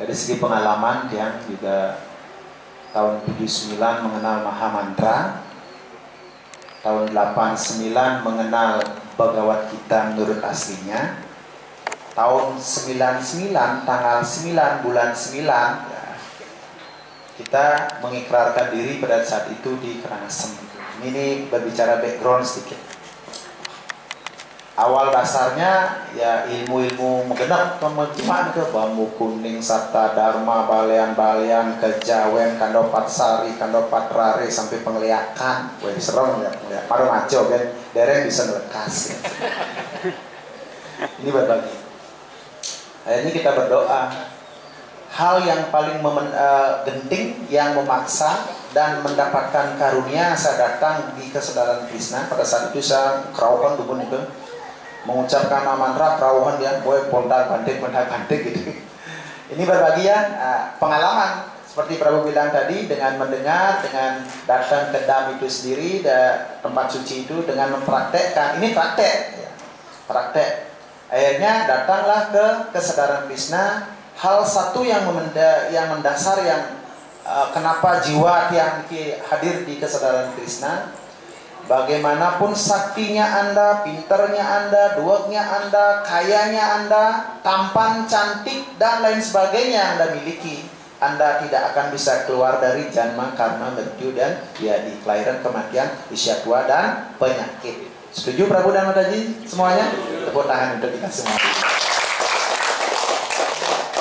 Dari segi pengalaman yang juga tahun 79 mengenal Mahamantra, tahun 89 mengenal Bhagavad Gita menurut aslinya, tahun 99 tanggal 9 bulan 9 ya, kita mengikrarkan diri pada saat itu di Karangasem. Ini berbicara background sedikit. awal dasarnya ya ilmu-ilmu menggenap kemencimaan ke bambu kuning serta dharma balian-balian kejawen kandopat sari kandopat rare sampai pengliakan. Wah serem ya, baru ngaco kan dereng bisa melekas ya. Ini berbagi. Akhirnya kita berdoa. Hal yang paling genting yang memaksa dan mendapatkan karunia saya datang di kesadaran Krishna. Pada saat itu saya kerauhan tubuh itu mengucapkan mantra kerauhan ya, boy pondak bantik gitu. Ini berbagi ya pengalaman seperti Prabu bilang tadi, dengan mendengar, dengan datang ke dam itu sendiri, tempat suci itu, dengan mempraktekkan. Ini praktek ya. Praktek. Akhirnya datanglah ke kesadaran Krishna. Hal satu yang mendasar yang kenapa jiwa yang hadir di kesadaran Krishna, bagaimanapun saktinya Anda, pinternya Anda, duaknya Anda, kayanya Anda, tampan, cantik dan lain sebagainya Anda miliki, Anda tidak akan bisa keluar dari janma, karma, mrityu dan ya di kelahiran, kematian, usia tua dan penyakit. Setuju Prabu dan Mataji semuanya? Tepuk tangan untuk kita semua.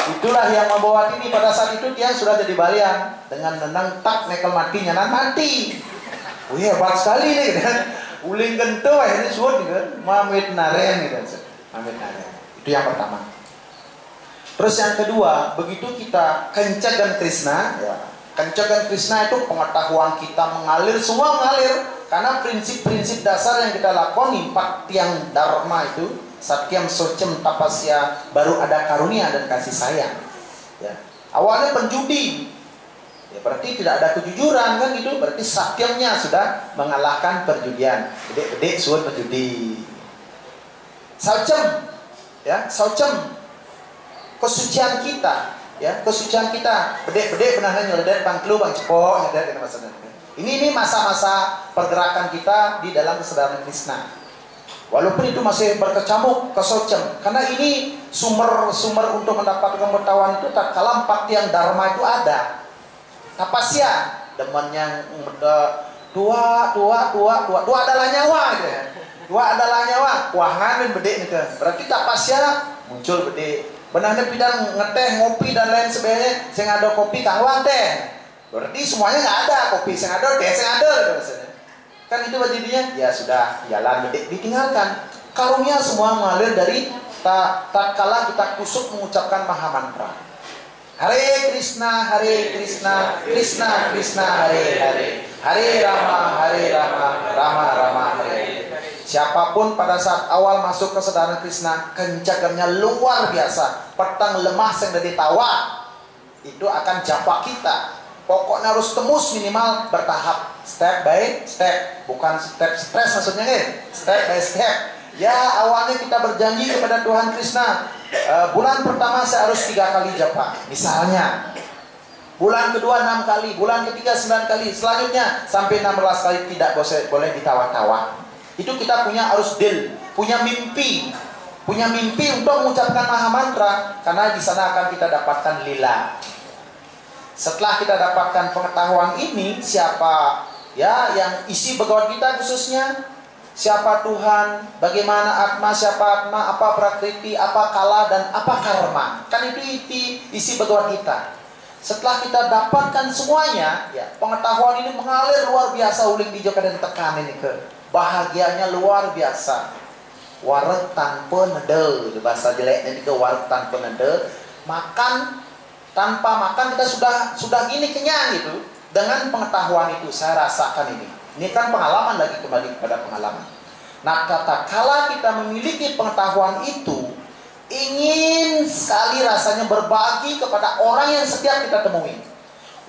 Itulah yang membawa ini. Pada saat itu dia sudah jadi balian dengan nenang tak nekel matinya nan mati. Wih hebat sekali nih kan. Uling gento ini suut kan. Mamit naren gitu. Mamit naren. Itu yang pertama. Terus yang kedua, begitu kita kencakan Krishna ya. Kencakan Krishna itu pengetahuan kita mengalir, semua mengalir karena prinsip-prinsip dasar yang kita lakukan, 4 tiang dharma itu, satyam, socem, tapasya, baru ada karunia dan kasih sayang. Ya. Awalnya penjudi, ya berarti tidak ada kejujuran kan gitu, berarti satyamnya sudah mengalahkan perjudian. Gede-gede suut penjudi. Socem, ya socem, kesucian kita, ya kesucian kita. Bedek-bedek benar nyeledek bang kelu bang cepok nyeledek maksudnya. Ini masa-masa pergerakan kita di dalam kesadaran Krishna. Walaupun itu masih berkecamuk ke socem, karena ini sumber untuk mendapatkan pengetahuan itu tak kalah 4 tiang dharma itu ada. Tapasya, demen yang tua adalah nyawa gitu ya. Tua adalah nyawa, kuangan dan bedek gitu. Berarti tapasya muncul bedek. Benarnya pidang ngeteh, ngopi dan lain sebagainya. Sing ada kopi kangwang teh. Berarti semuanya nggak ada kopi, sing ada teh, sing ada gitu maksudnya. Kan itu jadinya ya sudah jalan bedek ditinggalkan. Karunia semua mengalir dari tak kala kita kusuk mengucapkan maha mantra. Hare Krishna, Krishna Krishna, Hare Hare, Hare Rama, Rama Rama, Hare. Siapapun pada saat awal masuk kesadaran Krishna, kencakannya luar biasa. Petang lemah yang dari tawa itu akan japa kita. Pokoknya harus tembus minimal bertahap, step by step, bukan step stres maksudnya kan, step by step. Ya awalnya kita berjanji kepada Tuhan Krishna, bulan pertama saya harus 3 kali japa, misalnya. Bulan kedua 6 kali, bulan ketiga 9 kali, selanjutnya sampai 16 kali tidak boleh ditawa-tawa. Itu kita harus deal, punya mimpi untuk mengucapkan maha mantra, karena di sana akan kita dapatkan lila. Setelah kita dapatkan pengetahuan ini, siapa ya yang isi Bhagavad Gita khususnya, siapa Tuhan, bagaimana Atma, siapa Atma, apa Prakriti, apa Kala dan apa Karma, kan itu isi Bhagavad Gita. Setelah kita dapatkan semuanya, ya pengetahuan ini mengalir luar biasa, uling di joka dan tekan ini ke bahagianya luar biasa. Wareg tanpa nede, bahasa jeleknya ke wareg tanpa nede, makan tanpa makan kita sudah gini kenyang gitu. Dengan pengetahuan itu saya rasakan ini. Ini kan pengalaman, lagi kembali kepada pengalaman. Nah, kala kita memiliki pengetahuan itu, ingin sekali rasanya berbagi kepada orang yang setiap kita temui.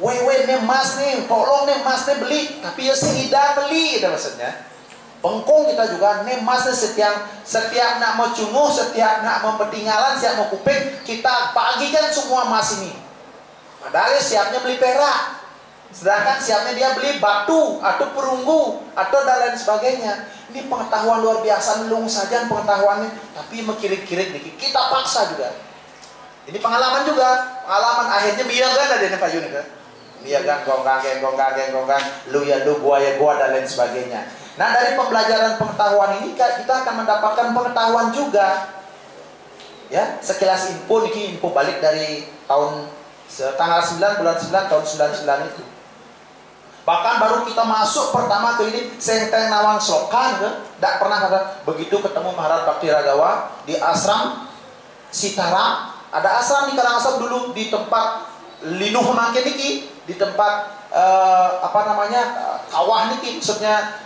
Wewe nih mas nih, tolong nih mas nih beli, tapi ya sehida beli itu maksudnya. Bengkong kita juga nih mas nih setiap nak mau cunguh, setiap nak mau petinggalan, setiap mau kuping, kita bagikan semua emas ini. Padahal siapnya beli perak, sedangkan siapnya dia beli batu atau perunggu atau dan lain sebagainya. Ini pengetahuan luar biasa, melung saja pengetahuannya, tapi mengirik-kirik dikit. Kita paksa juga. Ini pengalaman juga, pengalaman akhirnya biarkan ada di kayu nih kan. Biarkan gonggang, lu ya lu, gua ya gua dan lain sebagainya. Nah, dari pembelajaran pengetahuan ini kita akan mendapatkan pengetahuan juga. Ya, sekilas info niki info balik dari tanggal 9 bulan 9 tahun 99 itu. Bahkan baru kita masuk pertama ke ini Senteng Nawang Slokan ke, tidak pernah ada. Begitu ketemu Maharaj Bhakti Ragawa di asram Sitaram, ada asram di Karangasem dulu di tempat Linuh Mangke niki, di tempat kawah niki, maksudnya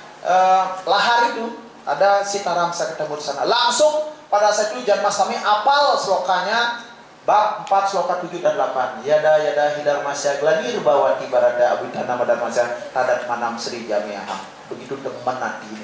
lahar itu ada Sitaram, saya ketemu di sana. Langsung pada saat itu Janmastami apal slokanya bab 4 sloka 7 dan 8. Yada hidar masya glanir bawati barada abitana madar masya tadat manam sri jamiaham. Begitu teman nanti ini.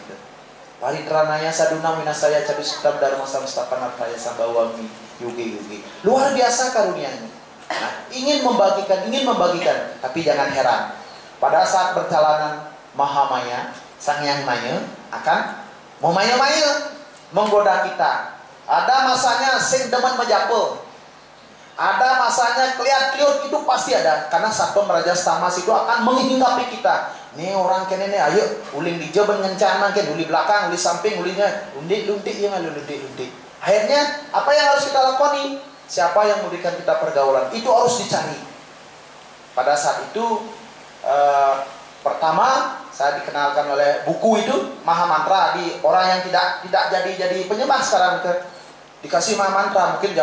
Paritranaya saduna minasaya cadus kitab dharma samstapan artaya sambawangi yugi. Luar biasa karunianya. Nah, ingin membagikan, tapi jangan heran. Pada saat perjalanan Mahamaya, Sang Hyang Maya akan memaya-maya, menggoda kita. Ada masanya sing demen menjapel. Ada masanya kliat-kliut, itu pasti ada. Karena Sabda Raja Stamas itu akan menghinggapi kita. Nih orang kene nih, ayo uling di jaban ngencana kan, uli belakang, uli samping, ulinya lundik ya lundik. Akhirnya apa yang harus kita lakoni? Siapa yang memberikan kita pergaulan? Itu harus dicari. Pada saat itu pertama saya dikenalkan oleh buku itu Maha Mantra di orang yang tidak jadi penyembah sekarang dikasih Maha Mantra. Mungkin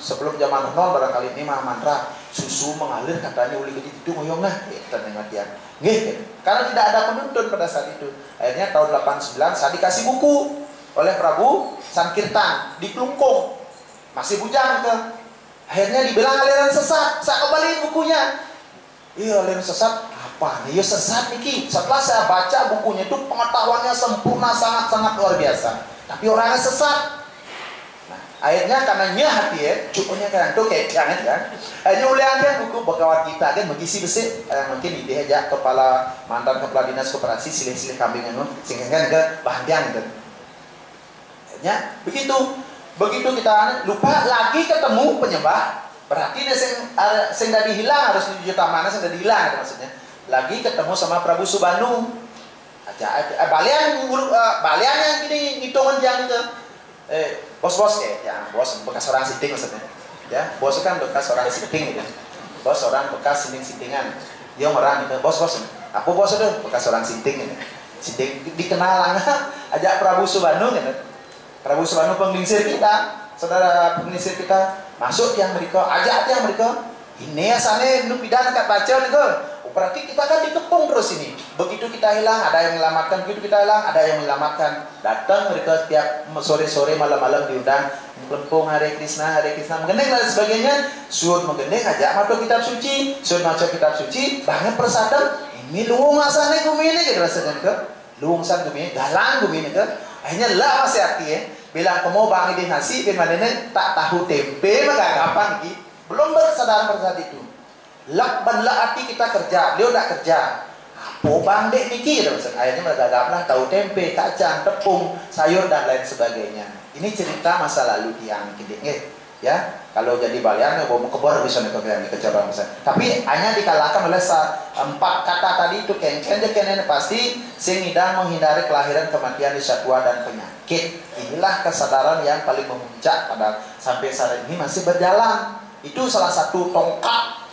sebelum zaman non barangkali ini Maha Mantra susu mengalir katanya uli gede itu ngoyongah kita dengar karena tidak ada penuntun pada saat itu. Akhirnya tahun 89 saya dikasih buku oleh Prabu Sankirtan di Klungkung, masih bujang ke. Akhirnya dibilang aliran sesat, saya kembaliin bukunya. Iya aliran sesat apa nih? Ya sesat niki. Setelah saya baca bukunya itu pengetahuannya sempurna, sangat luar biasa. Tapi orangnya sesat. Nah, akhirnya karena hati ya, cukunya kan tuh kayak jangan kan. Akhirnya uliankan buku bekawat kita kan mengisi besi. Mungkin ide aja kepala mantan kepala dinas koperasi silih-silih kambing anu sehingga kan ke bahagian kan. Akhirnya begitu kita lupa lagi ketemu penyembah, berarti dia sing dari hilang harus menuju mana sing dari hilang maksudnya. Lagi ketemu sama Prabu Subanu. Balian yang gini ngitungan yang itu. Bos bos bekas orang siting maksudnya. Ya, bos kan bekas orang siting gitu. Bos orang bekas siting-sitingan. Dia orang itu bos. Aku bos itu bekas orang siting gitu. Siting dikenal ajak Prabu Subanu gitu. Prabu Subanu penglingsir kita, saudara penglingsir kita masuk yang mereka, ajak yang mereka. Ini asalnya nu pidan kat baca nih berarti kita kan dikepung terus ini. Begitu kita hilang, ada yang menyelamatkan. Begitu kita hilang, ada yang menyelamatkan. Datang mereka setiap sore-sore, malam-malam diundang. Melempung Hare Krishna, mengeneng dan sebagainya. Suud mengeneng aja masuk kitab suci. Suud masuk kitab suci, banget persada. Ini luung asalnya gumini gitu rasanya ke. Luung san gumini, dalang gumini ke. Akhirnya lah masih arti ya. Bilang kamu bang ini nasi, bagaimana tak tahu tempe, maka kapan lagi? Belum bersadaran pada saat itu. Lak arti kita kerja, beliau tak kerja. Apa bang dek niki? Akhirnya mereka gaplah tahu tempe, kacang, tepung, sayur dan lain sebagainya. Ini cerita masa lalu yang kini, ya. Kalau jadi balian, mau kebor bisa nih kecoba misalnya. Tapi hanya dikalahkan oleh 4 kata tadi itu kenen pasti sehingga menghindari kelahiran, kematian, satwa dan penyakit. Inilah kesadaran yang paling memuncak pada sampai saat ini masih berjalan. Itu salah satu tongkat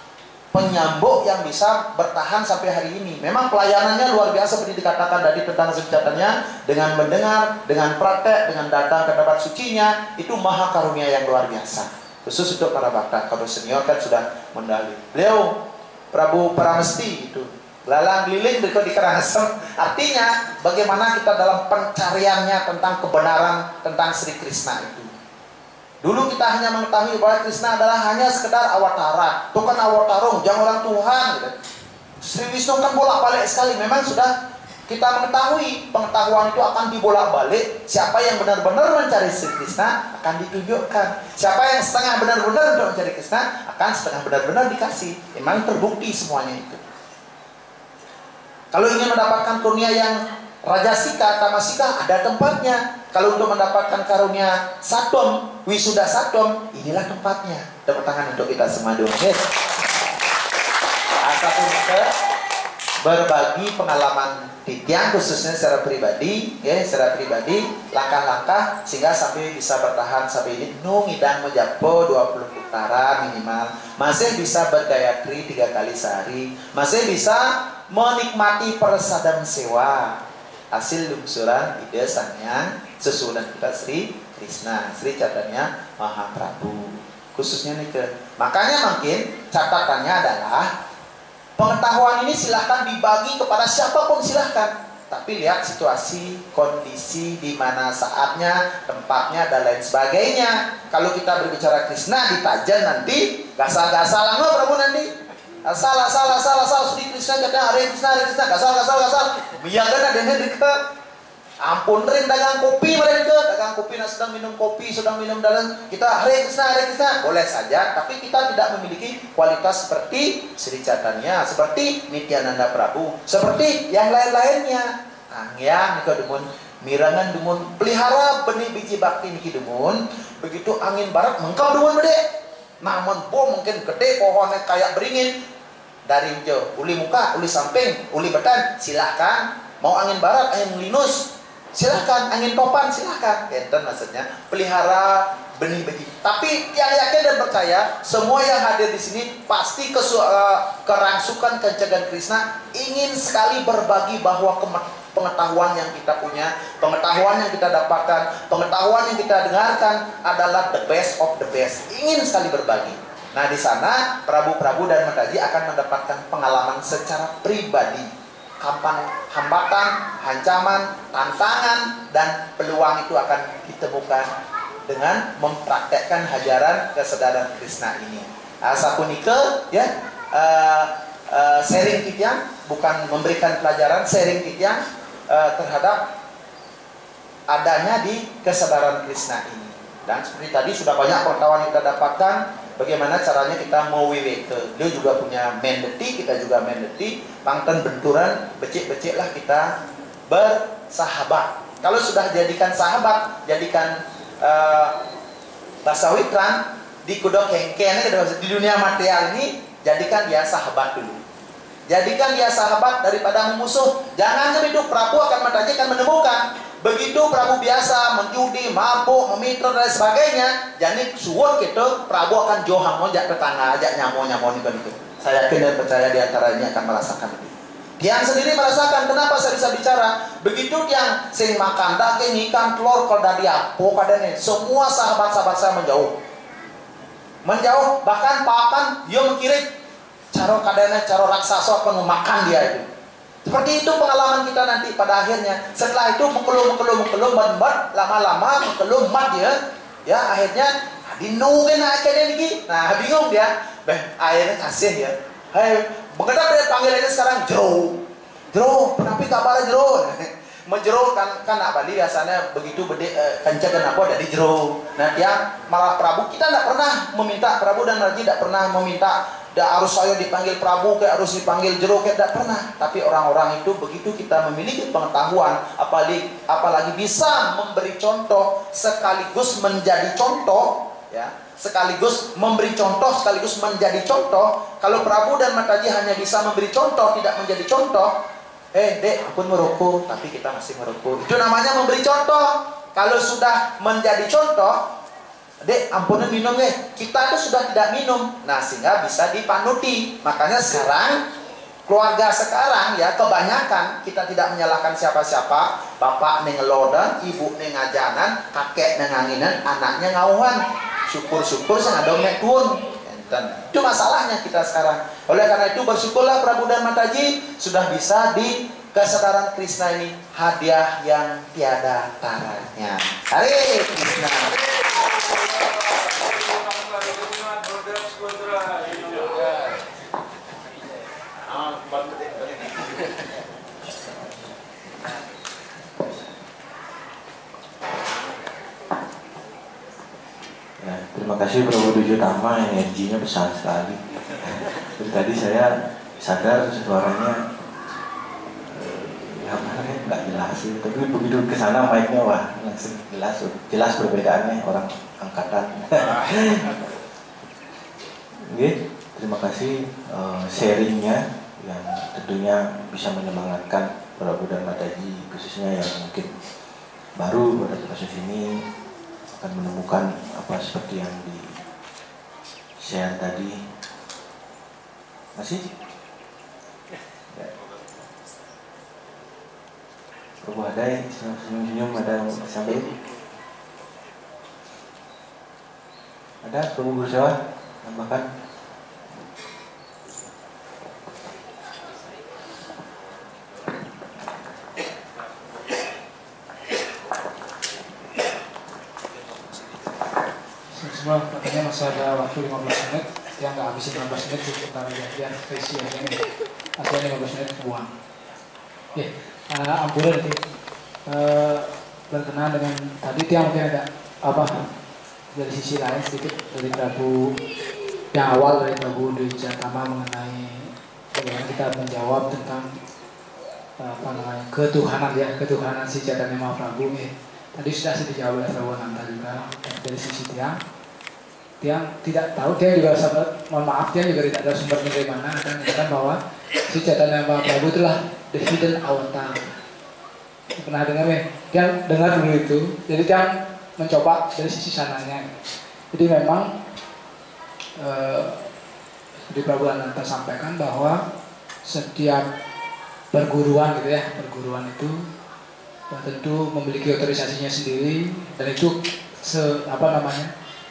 penyambung yang bisa bertahan sampai hari ini. Memang pelayanannya luar biasa seperti dikatakan tadi tentang sejatannya, dengan mendengar, dengan praktek, dengan datang ke tempat sucinya, itu maha karunia yang luar biasa. Khusus untuk para bakta, kalau senior kan sudah mendali. Beliau Prabu Paramesti itu lalang keliling di Karangasem. Artinya bagaimana kita dalam pencariannya tentang kebenaran tentang Sri Krishna itu. Dulu kita hanya mengetahui bahwa Krishna adalah hanya sekedar awatara. Itu kan awatarung, jangan orang Tuhan gitu. Sri Wisnu kan bolak-balik sekali. Memang sudah kita mengetahui, pengetahuan itu akan dibolak-balik. Siapa yang benar-benar mencari Sri Krishna akan ditunjukkan. Siapa yang setengah benar-benar untuk mencari Krishna akan setengah benar-benar dikasih. Memang terbukti semuanya itu. Kalau ingin mendapatkan karunia yang Rajasika, Tamasika, ada tempatnya. Kalau untuk mendapatkan karunia Satom, Wisuda Satom, inilah tempatnya. Tepuk tangan untuk kita semua dulu. Satu berbagi pengalaman Titiang khususnya secara pribadi, ya, secara pribadi, langkah-langkah sehingga sampai bisa bertahan sampai ini ngidang menjapo 20 putaran minimal, masih bisa berdayatri 3 kali sehari, masih bisa menikmati persadam sewa hasil lungsuran ide Sang Hyang sesudah kita Sri Krishna, Sri Chaitanya Mahaprabhu khususnya nih ke. Makanya mungkin catatannya adalah pengetahuan ini silahkan dibagi kepada siapapun silahkan, tapi lihat situasi, kondisi, di mana saatnya, tempatnya, dan lain sebagainya. Kalau kita berbicara Krishna di Tajan nanti gasal-gasal nggak Prabu nanti salah Sri Krishna kata Hare Krishna gasal biarkan ada mereka. Ampun rin dagang kopi mereka, dagang kopi, sedang minum kopi, sedang minum dalam kita Hare Krishna boleh saja, tapi kita tidak memiliki kualitas seperti Sri Chaitanya, seperti Nityananda Prabhu, seperti yang lain-lainnya. Angyang nika demun mirangan demun pelihara benih biji bakti niki demun, begitu angin barat mengkau demun bede. Namun po mungkin gede pohonnya kayak beringin dari jauh, uli muka, uli samping, uli betan, silahkan. Mau angin barat, angin linus, silahkan, angin topan silahkan. Itu maksudnya pelihara benih biji. Tapi yang yakin dan percaya semua yang hadir di sini pasti kerangsukan Kencagan Krishna ingin sekali berbagi bahwa pengetahuan yang kita punya, pengetahuan yang kita dapatkan, pengetahuan yang kita dengarkan adalah the best of the best. Ingin sekali berbagi. Nah di sana Prabu-Prabu dan Mataji akan mendapatkan pengalaman secara pribadi. Kapan hambatan, ancaman, tantangan, dan peluang itu akan ditemukan dengan mempraktekkan hajaran kesadaran Krishna ini. Sapunike ya, sharing Titiang, bukan memberikan pelajaran, sharing Titiang terhadap adanya di kesadaran Krishna ini. Dan seperti tadi sudah banyak pengetahuan yang kita dapatkan. Bagaimana caranya kita mau wiweke. Dia juga punya mendeti, kita juga mendeti. Pangten benturan, becik-becik lah kita bersahabat. Kalau sudah jadikan sahabat, jadikan basawitran di kudok hengken di dunia material ini, jadikan dia sahabat dulu. Jadikan dia sahabat daripada memusuh. Jangan hidup Prabu akan mentajikan menemukan. Begitu Prabu biasa menjudi, mabuk, memitra dan sebagainya, jadi suwon gitu, Prabu akan johang monjak tetangga, ajak nyamo-nyamo itu. Saya yakin dan percaya di antaranya akan merasakan itu. Tiang sendiri merasakan. Kenapa saya bisa bicara? Begitu tiang sing makan daging, ikan, telur, kalau dari apa kadang semua sahabat-sahabat saya menjauh. Menjauh, bahkan pakan dia mengirit. Cara kadang cara raksasa akan memakan dia itu. Seperti itu pengalaman kita nanti pada akhirnya. Setelah itu mengeluh, lama-lama mengeluh mat dia, ya akhirnya dinungin akhirnya lagi. Nah bingung dia, akhirnya kasih ya. Hai, mengenapa dia panggilannya sekarang Jero, kenapa kabarnya Jero? Menjero kan apa dia biasanya begitu kencang kenapa dari Jero. Nah dia malah Prabu, kita tidak pernah meminta Prabu dan Raji tidak pernah meminta. Harus saya dipanggil Prabu, kayak harus dipanggil Jero, kayak tidak pernah. Tapi orang-orang itu begitu kita memiliki pengetahuan, apalagi bisa memberi contoh sekaligus menjadi contoh, ya, sekaligus memberi contoh sekaligus menjadi contoh. Kalau Prabu dan Mataji hanya bisa memberi contoh, tidak menjadi contoh, dek, ampun merokok, tapi kita masih merokok. Itu namanya memberi contoh. Kalau sudah menjadi contoh, dek, ampunan minum kita itu sudah tidak minum. Nah sehingga bisa dipanuti. Makanya sekarang keluarga sekarang ya kebanyakan kita tidak menyalahkan siapa-siapa. Bapak nengelodan, ibu nengajanan, kakek nenganginan, anaknya ngauhan. Syukur-syukur saya ada mekun. Itu masalahnya kita sekarang. Oleh karena itu bersyukurlah Prabu dan Mataji sudah bisa di kesadaran Krishna ini hadiah yang tiada taranya. Hare Krishna. Ya, terima kasih Prabu Dujo Tama, energinya besar sekali. Dari tadi saya sadar suaranya nggak jelas sih, tapi begitu ke sana mic-nya wah langsung jelas perbedaannya orang angkatan. Oke, terima kasih sharingnya yang tentunya bisa menyemangatkan budak-budak Mataji, khususnya yang mungkin baru pada kasus ini akan menemukan apa seperti yang di share tadi. Masih? Ya. Prabu Hadai, senyum-senyum, ada yang sampai? Ada Prabu Guru Sewa? Tambahkan? Semua katanya masih ada waktu 15 menit, yang nggak habis 15 menit cukup kita biar isi aja nih. Aslinya 15 menit buang. Oke, Ampura nanti berkenaan dengan tadi tiang mungkin ada apa dari sisi lain sedikit dari Prabu yang awal dari Prabu Dwi Jatama mengenai bagaimana kita menjawab tentang apa namanya ketuhanan si Chaitanya Mahaprabhu nih. Tadi sudah dijawab oleh Prabu Ananta juga dari sisi tiang tidak tahu, dia juga mohon maaf, dia juga tidak ada sumbernya dari mana, dan mengatakan bahwa si Chaitanya Mahaprabhu itulah the hidden avatar. Pernah dengar ya? Dia dengar dulu itu, jadi dia mencoba dari sisi sananya. Jadi memang di Prabu Ananta sampaikan bahwa setiap perguruan gitu ya, perguruan itu tentu memiliki otorisasinya sendiri, dan itu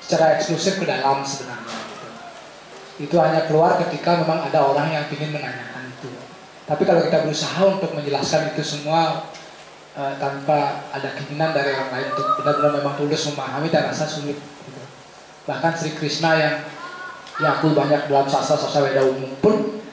secara eksklusif ke dalam sebenarnya gitu. Itu hanya keluar ketika memang ada orang yang ingin menanyakan itu. Tapi kalau kita berusaha untuk menjelaskan itu semua tanpa ada keinginan dari orang lain untuk benar-benar memang tulus memahami, dan rasa sulit gitu. Bahkan Sri Krishna yang diakui banyak dalam sastra-sastra Weda umum pun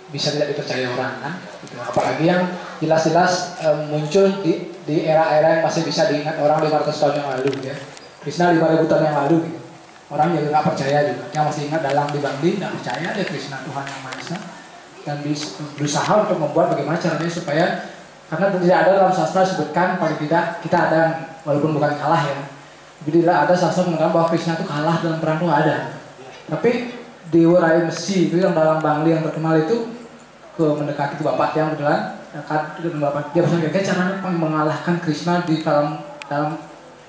bisa tidak dipercaya orang kan gitu. Apalagi yang jelas-jelas muncul di era-era yang masih bisa diingat orang 500 tahun yang lalu ya. Krishna 5.000 tahun yang lalu gitu. Orang juga nggak percaya juga, yang masih ingat dalam dibanding nggak percaya ada Krishna Tuhan yang Maha Esa, dan berusaha untuk membuat bagaimana caranya supaya, karena tidak ada dalam sastra disebutkan, paling tidak kita ada, walaupun bukan kalah ya, jadi tidak ada sastra mengatakan bahwa Krishna itu kalah dalam perang, itu ada. Tapi di Urai Mesi itu yang dalam Bangli yang terkenal itu mendekati bapak yang beneran dekat dengan bapak, dia bersama caranya mengalahkan Krishna di dalam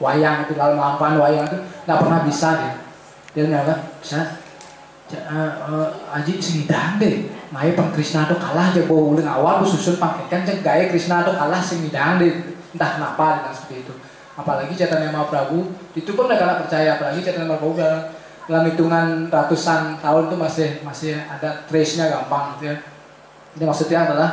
wayang itu, dalam lampahan wayang itu nggak pernah bisa dia nyala bisa aji singidang deh mai pang Krishna itu kalah aja bawa uling awal susun pakaikan gaya Krishna itu kalah singidang deh, entah kenapa dengan seperti itu. Apalagi Chaitanya Mahaprabhu itu pun mereka nggak percaya, apalagi Chaitanya Mahaprabhu dalam hitungan ratusan tahun itu masih ada trace-nya gampang gitu ya. Jadi maksudnya adalah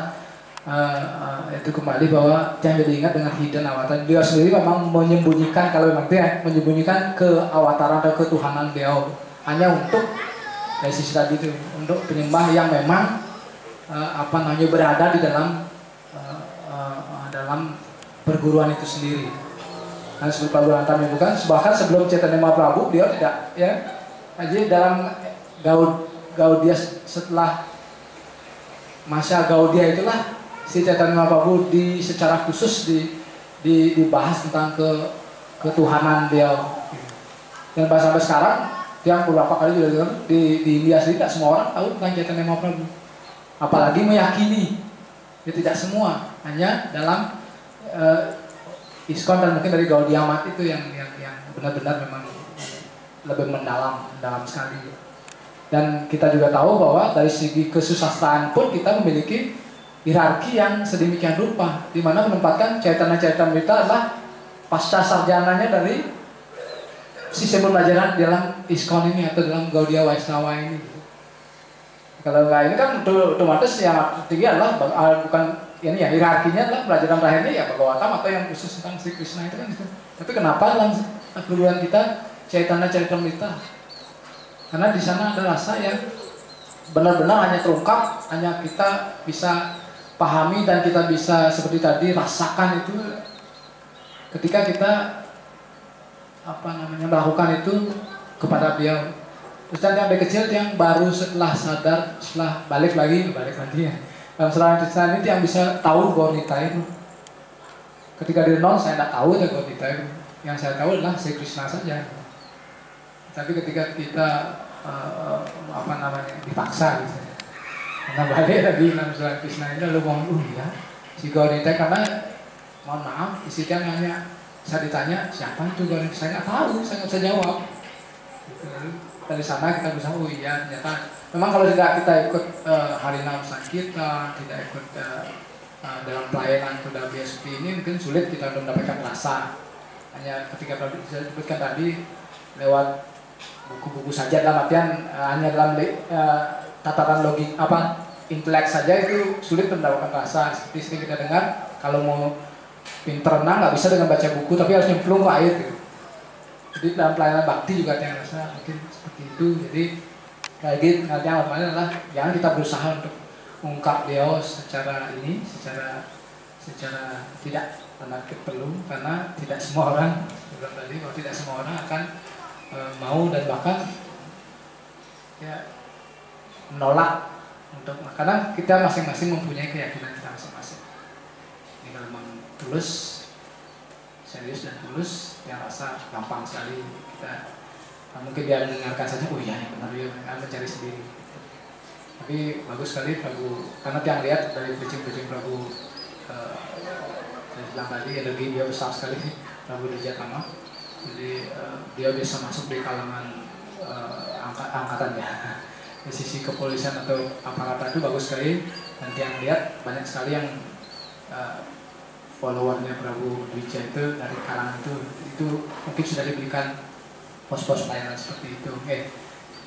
itu kembali bahwa jangan jadi ingat dengan hidden avatar. Dia sendiri memang menyembunyikan, kalau memang dia menyembunyikan keawataran atau ketuhanan beliau hanya untuk dari sisi tadi itu, untuk penyembah yang memang berada di dalam perguruan itu sendiri. Karena seperti Prabu Ananta menyebutkan, bahkan sebelum Chaitanya Mahaprabhu dia tidak ya, aja dalam Gaudiya, setelah masa Gaudiya itulah si Chaitanya Mahaprabhu secara khusus dibahas tentang ketuhanan beliau. Dan sampai sekarang yang beberapa kali juga di India sendiri tidak semua orang tahu tentang Chaitanya Mahaprabhu. Apalagi meyakini. Ya, tidak semua, hanya dalam ISKCON dan mungkin dari Gaudiya Mat itu yang benar-benar memang lebih mendalam sekali. Dan kita juga tahu bahwa dari segi kesusastraan pun kita memiliki hierarki yang sedemikian rupa, di mana menempatkan Chaitanya Charitamrita adalah pasca sarjananya dari sistem pembelajaran dalam ISKCON ini atau dalam Gaudiya Vaishnava ini. Kalau nggak ini kan otomatis yang tinggi adalah bukan ini ya, hierarkinya adalah pelajaran terakhirnya ya Bhagavatam atau yang khusus tentang Sri Krishna itu kan gitu. Tapi kenapa dalam perguruan kita Chaitanya Charitamrita? Karena di sana ada rasa yang benar-benar hanya terungkap, hanya kita bisa pahami dan kita bisa seperti tadi rasakan itu ketika kita melakukan itu kepada beliau. Terus yang dari kecil yang baru setelah sadar, setelah balik lagi ya. Dalam setelah ini yang bisa tahu Gaurita itu. Ketika di non saya tidak tahu Gaurita itu. Yang saya tahu adalah Sri Krishna saja. Tapi ketika kita dipaksa gitu. Karena balik lagi Nam Sulan Krisna ini lalu ngomong, ya si Gauri teh karena mohon maaf, isi dia nanya, saya ditanya siapa itu Gauri, saya nggak tahu, saya nggak bisa jawab. Gitu. Dari sana kita bisa, oh iya ternyata memang kalau tidak kita ikut hari Nam kita, tidak ikut dalam pelayanan kuda BSP ini mungkin sulit kita untuk mendapatkan rasa. Hanya ketika saya sebutkan tadi lewat buku-buku saja dalam artian hanya dalam tataran logik intelek saja itu sulit mendapatkan rasa. Seperti sering kita dengar kalau mau pinter renang nggak bisa dengan baca buku tapi harus nyemplung ke air gitu. Jadi dalam pelayanan bakti juga yang rasa mungkin seperti itu. Jadi lagi yang pertama adalah jangan kita berusaha untuk mengungkap dia secara tidak penyakit perlu, karena tidak semua orang tidak semua orang akan mau dan bahkan ya menolak untuk, karena kita masing-masing mempunyai keyakinan kita masing-masing. Ini kalau memang tulus, serius dan tulus, yang rasa gampang sekali kita mungkin dia mendengarkan saja, oh iya benar dia akan mencari sendiri. Tapi bagus sekali Prabu, karena yang lihat dari preaching Prabu saya bilang tadi energi dia besar sekali Prabu Dijatama. Jadi dia bisa masuk di kalangan angkatan ya. Di sisi kepolisian atau aparat itu bagus sekali. Dan yang lihat banyak sekali yang followernya Prabu Dwijaya itu dari kalangan itu mungkin sudah diberikan pos-pos pelayanan seperti itu.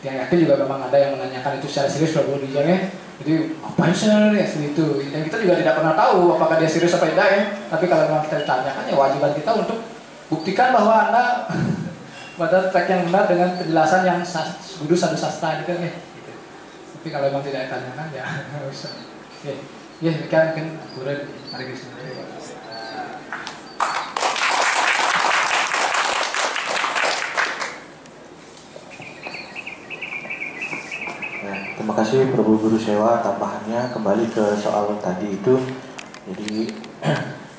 Yang yakin juga memang ada yang menanyakan itu secara serius Prabu Dwijaya. Jadi apa sih seperti itu? Dan kita juga tidak pernah tahu apakah dia serius apa tidak ya. Tapi kalau memang kita ditanyakan ya wajiban kita untuk buktikan bahwa Anda pada track yang benar dengan penjelasan yang Budu Sadu Sastra gitu nih. Gitu. Tapi kalau memang tidak ditanyakan ya nggak usah. Oke, ya mungkin Buren hari Krisna. Terima kasih Prabu Guru Sewa, tambahannya kembali ke soal tadi itu. Jadi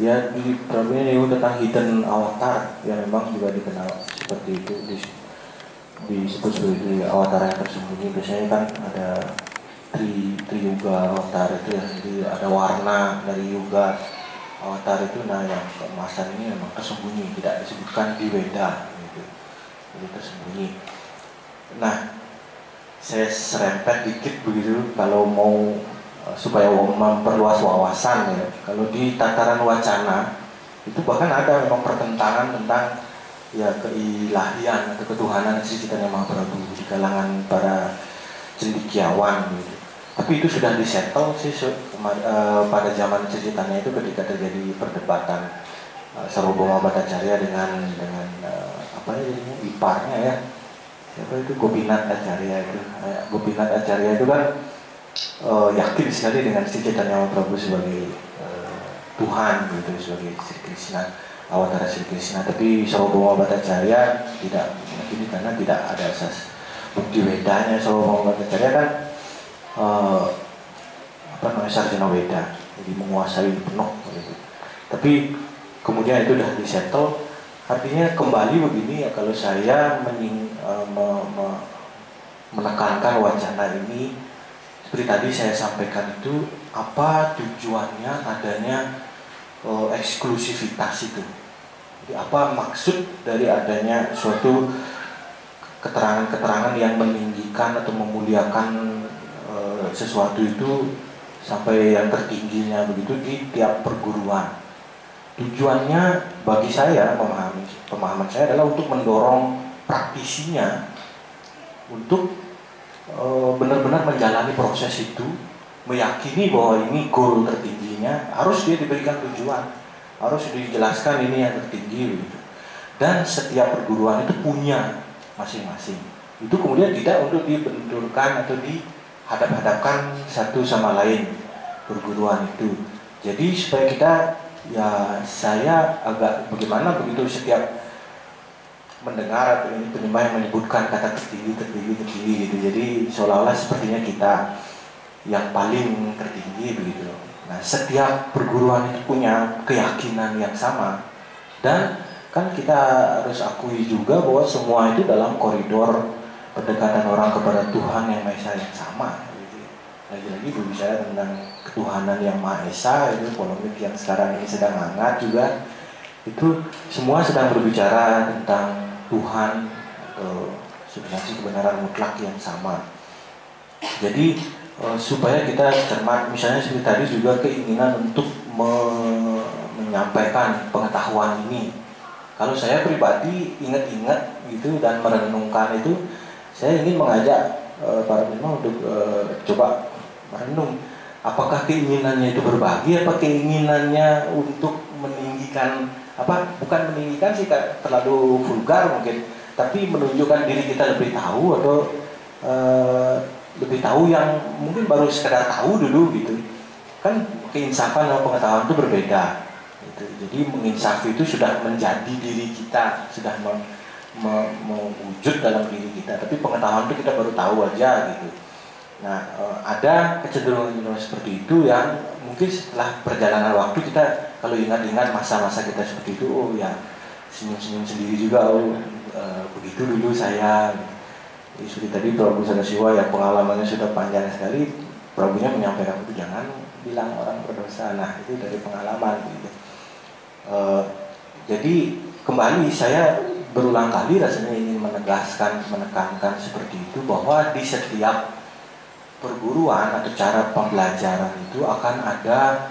ya di Prabu ini tentang hidden avatar yang memang juga dikenal seperti itu, disebut sebagai avatar yang tersembunyi. Biasanya kan ada tri-yuga avatar itu ya, jadi ada warna dari yuga avatar itu. Nah yang keemasan ini memang tersembunyi, tidak disebutkan di Weda gitu. Jadi tersembunyi. Nah saya serempet dikit begitu kalau mau supaya memperluas wawasan ya. Kalau di tataran wacana itu bahkan ada memang pertentangan tentang ya keilahian atau ketuhanan Sri Chaitanya Mahaprabhu di kalangan para cendekiawan gitu. Tapi itu sudah disettle sih pada zaman Sri Chaitanya itu ketika terjadi perdebatan Sarvabhauma Bhattacharya dengan apa ya iparnya ya. Siapa itu Gopinath Acharya itu? Gopinath Acharya itu kan yakin sekali dengan Sri Chaitanya Mahaprabhu sebagai Tuhan gitu, sebagai Sri Krishna, awatara Sri Krishna. Tapi Sarvabhauma Bhattacharya tidak meyakini karena tidak ada asas bukti Wedanya. Sarvabhauma Bhattacharya kan sarjana Weda, jadi menguasai penuh gitu. Tapi kemudian itu sudah disettle. Artinya kembali begini ya, kalau saya menekankan wacana ini seperti tadi saya sampaikan itu, apa tujuannya adanya eksklusivitas itu. Jadi apa maksud dari adanya suatu keterangan-keterangan yang meninggikan atau memuliakan sesuatu itu sampai yang tertingginya begitu di tiap perguruan. Tujuannya bagi saya, pemahaman saya adalah untuk mendorong praktisinya untuk benar-benar menjalani proses itu, meyakini bahwa ini goal tertingginya, harus dia diberikan tujuan, harus dijelaskan ini yang tertinggi begitu. Dan setiap perguruan itu punya masing-masing. Itu kemudian tidak untuk dibenturkan atau dihadap-hadapkan satu sama lain perguruan itu. Jadi supaya kita ya saya agak bagaimana begitu setiap mendengar atau ini penyembah yang menyebutkan kata tertinggi gitu. Jadi seolah-olah sepertinya kita yang paling tertinggi begitu. Nah setiap perguruan itu punya keyakinan yang sama. Dan kan kita harus akui juga bahwa semua itu dalam koridor pendekatan orang kepada Tuhan yang Maha Esa yang sama gitu. lagi-lagi berbicara tentang ketuhanan yang Maha Esa, itu polemik yang sekarang ini sedang hangat juga. Itu semua sedang berbicara tentang Tuhan atau substansi kebenaran mutlak yang sama. Jadi supaya kita cermat, misalnya seperti tadi juga keinginan untuk menyampaikan pengetahuan ini. Kalau saya pribadi ingat-ingat gitu dan merenungkan itu, saya ingin mengajak para pendengar untuk coba merenung. Apakah keinginannya itu berbagi, apa keinginannya untuk meninggikan, apa bukan meninggikan sih terlalu vulgar mungkin, tapi menunjukkan diri kita lebih tahu atau lebih tahu yang mungkin baru sekedar tahu dulu gitu. Kan keinsafan dan pengetahuan itu berbeda gitu. Jadi menginsafi itu sudah menjadi diri kita, sudah mewujud dalam diri kita, tapi pengetahuan itu kita baru tahu aja gitu. Nah, ada kecenderungan seperti itu yang mungkin setelah perjalanan waktu kita kalau ingat-ingat masa-masa kita seperti itu, oh ya senyum-senyum sendiri juga, oh begitu dulu saya. Seperti tadi Prabu Sadasiwa yang pengalamannya sudah panjang sekali, Prabunya menyampaikan itu jangan bilang orang berdosa. Nah itu dari pengalaman gitu. Jadi kembali saya berulang kali rasanya ingin menegaskan, menekankan seperti itu, bahwa di setiap perguruan atau cara pembelajaran itu akan ada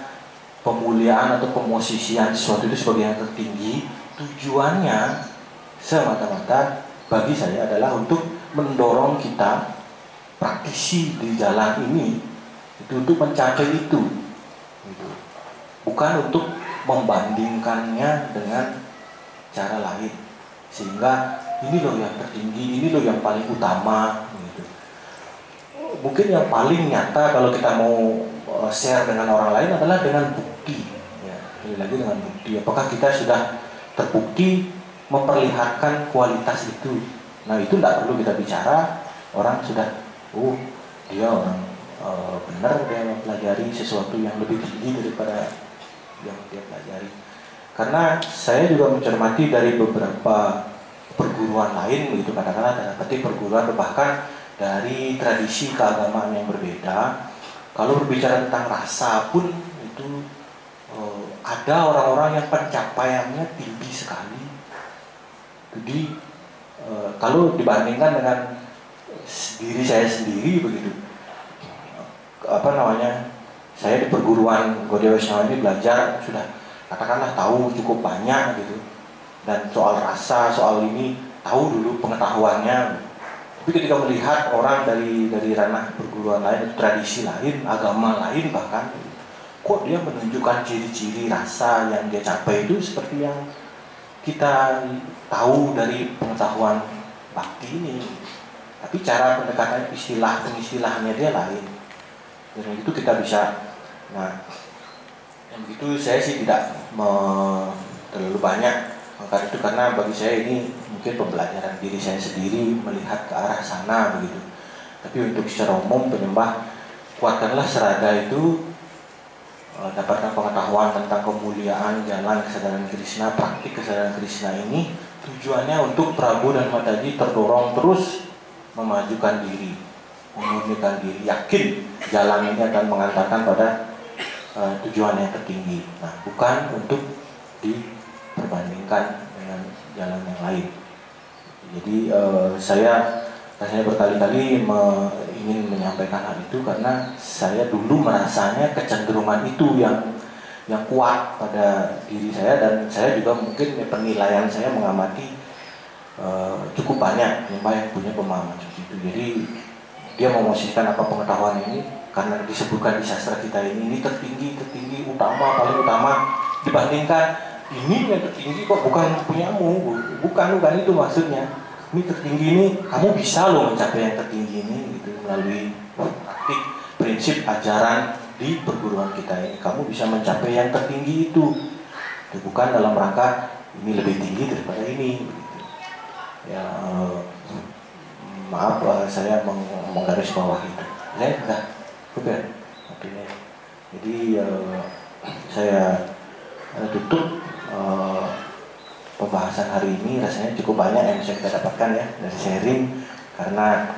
pemuliaan atau pemosisian sesuatu itu sebagai yang tertinggi. Tujuannya semata-mata bagi saya adalah untuk mendorong kita praktisi di jalan ini itu untuk mencapai itu gitu. Bukan untuk membandingkannya dengan cara lain, sehingga ini loh yang tertinggi, ini loh yang paling utama gitu. Mungkin yang paling nyata kalau kita mau share dengan orang lain adalah dengan bukti ya. Lagi dengan bukti, apakah kita sudah terbukti memperlihatkan kualitas itu. Nah itu tidak perlu kita bicara, orang sudah dia orang benar, dia mempelajari sesuatu yang lebih tinggi daripada yang dia pelajari. Karena saya juga mencermati dari beberapa perguruan lain begitu, katakanlah dalam petik perguruan bahkan dari tradisi keagamaan yang berbeda, kalau berbicara tentang rasa pun itu ada orang-orang yang pencapaiannya tinggi sekali. Jadi kalau dibandingkan dengan diri saya sendiri begitu, saya di perguruan Gaudiya Vaishnava ini belajar sudah katakanlah tahu cukup banyak gitu, dan soal rasa, soal ini tahu dulu pengetahuannya. Tapi ketika melihat orang dari ranah perguruan lain, tradisi lain, agama lain bahkan, kok dia menunjukkan ciri-ciri rasa yang dia capai itu seperti yang kita tahu dari pengetahuan bakti ini. Tapi cara pendekatan pengistilahnya dia lain. Dan itu kita bisa. Nah, yang begitu saya sih tidak terlalu banyak mengangkat itu, karena bagi saya ini mungkin pembelajaran diri saya sendiri melihat ke arah sana begitu. Tapi untuk secara umum penyembah, kuatkanlah serada itu, dapatkan pengetahuan tentang kemuliaan jalan kesadaran Krishna, praktik kesadaran Krishna ini tujuannya untuk Prabu dan Mataji terdorong terus memajukan diri, memurnikan diri, yakin jalan ini akan mengantarkan pada tujuan yang tertinggi. Nah, bukan untuk diperbandingkan dengan jalan yang lain. Jadi saya rasanya berkali-kali ingin menyampaikan hal itu karena saya dulu merasanya kecenderungan itu yang kuat pada diri saya, dan saya juga mungkin penilaian saya mengamati cukup banyak yang punya pemahaman seperti itu. Jadi dia memosisikan apa pengetahuan ini karena disebutkan di sastra kita ini tertinggi, utama, paling utama, dibandingkan ini yang tertinggi kok bukan punyamu, bukan itu maksudnya. Ini tertinggi ini, kamu bisa loh mencapai yang tertinggi ini gitu, melalui praktik prinsip ajaran di perguruan kita ini. Kamu bisa mencapai yang tertinggi itu bukan dalam rangka ini lebih tinggi daripada ini gitu. Ya maaf saya menggaris bawah itu. Saya enggak betul artinya. Jadi saya tutup pembahasan hari ini. Rasanya cukup banyak yang bisa kita dapatkan ya dari sharing, karena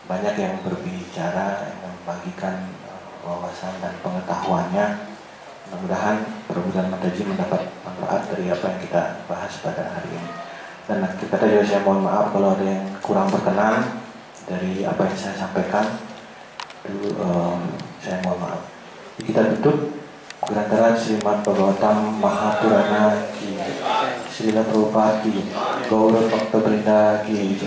banyak yang berbicara, yang membagikan wawasan dan pengetahuannya. Mudah-mudahan Prabuddha Mataji mendapat manfaat dari apa yang kita bahas pada hari ini. Dan kita juga saya mohon maaf kalau ada yang kurang berkenan dari apa yang saya sampaikan. Itu saya mohon maaf. Kita tutup Grantara Srimad Bhagavatam Mahapurana Ki, Srila Prabhupada Ki, Gaura Bhakta Vrinda Ki.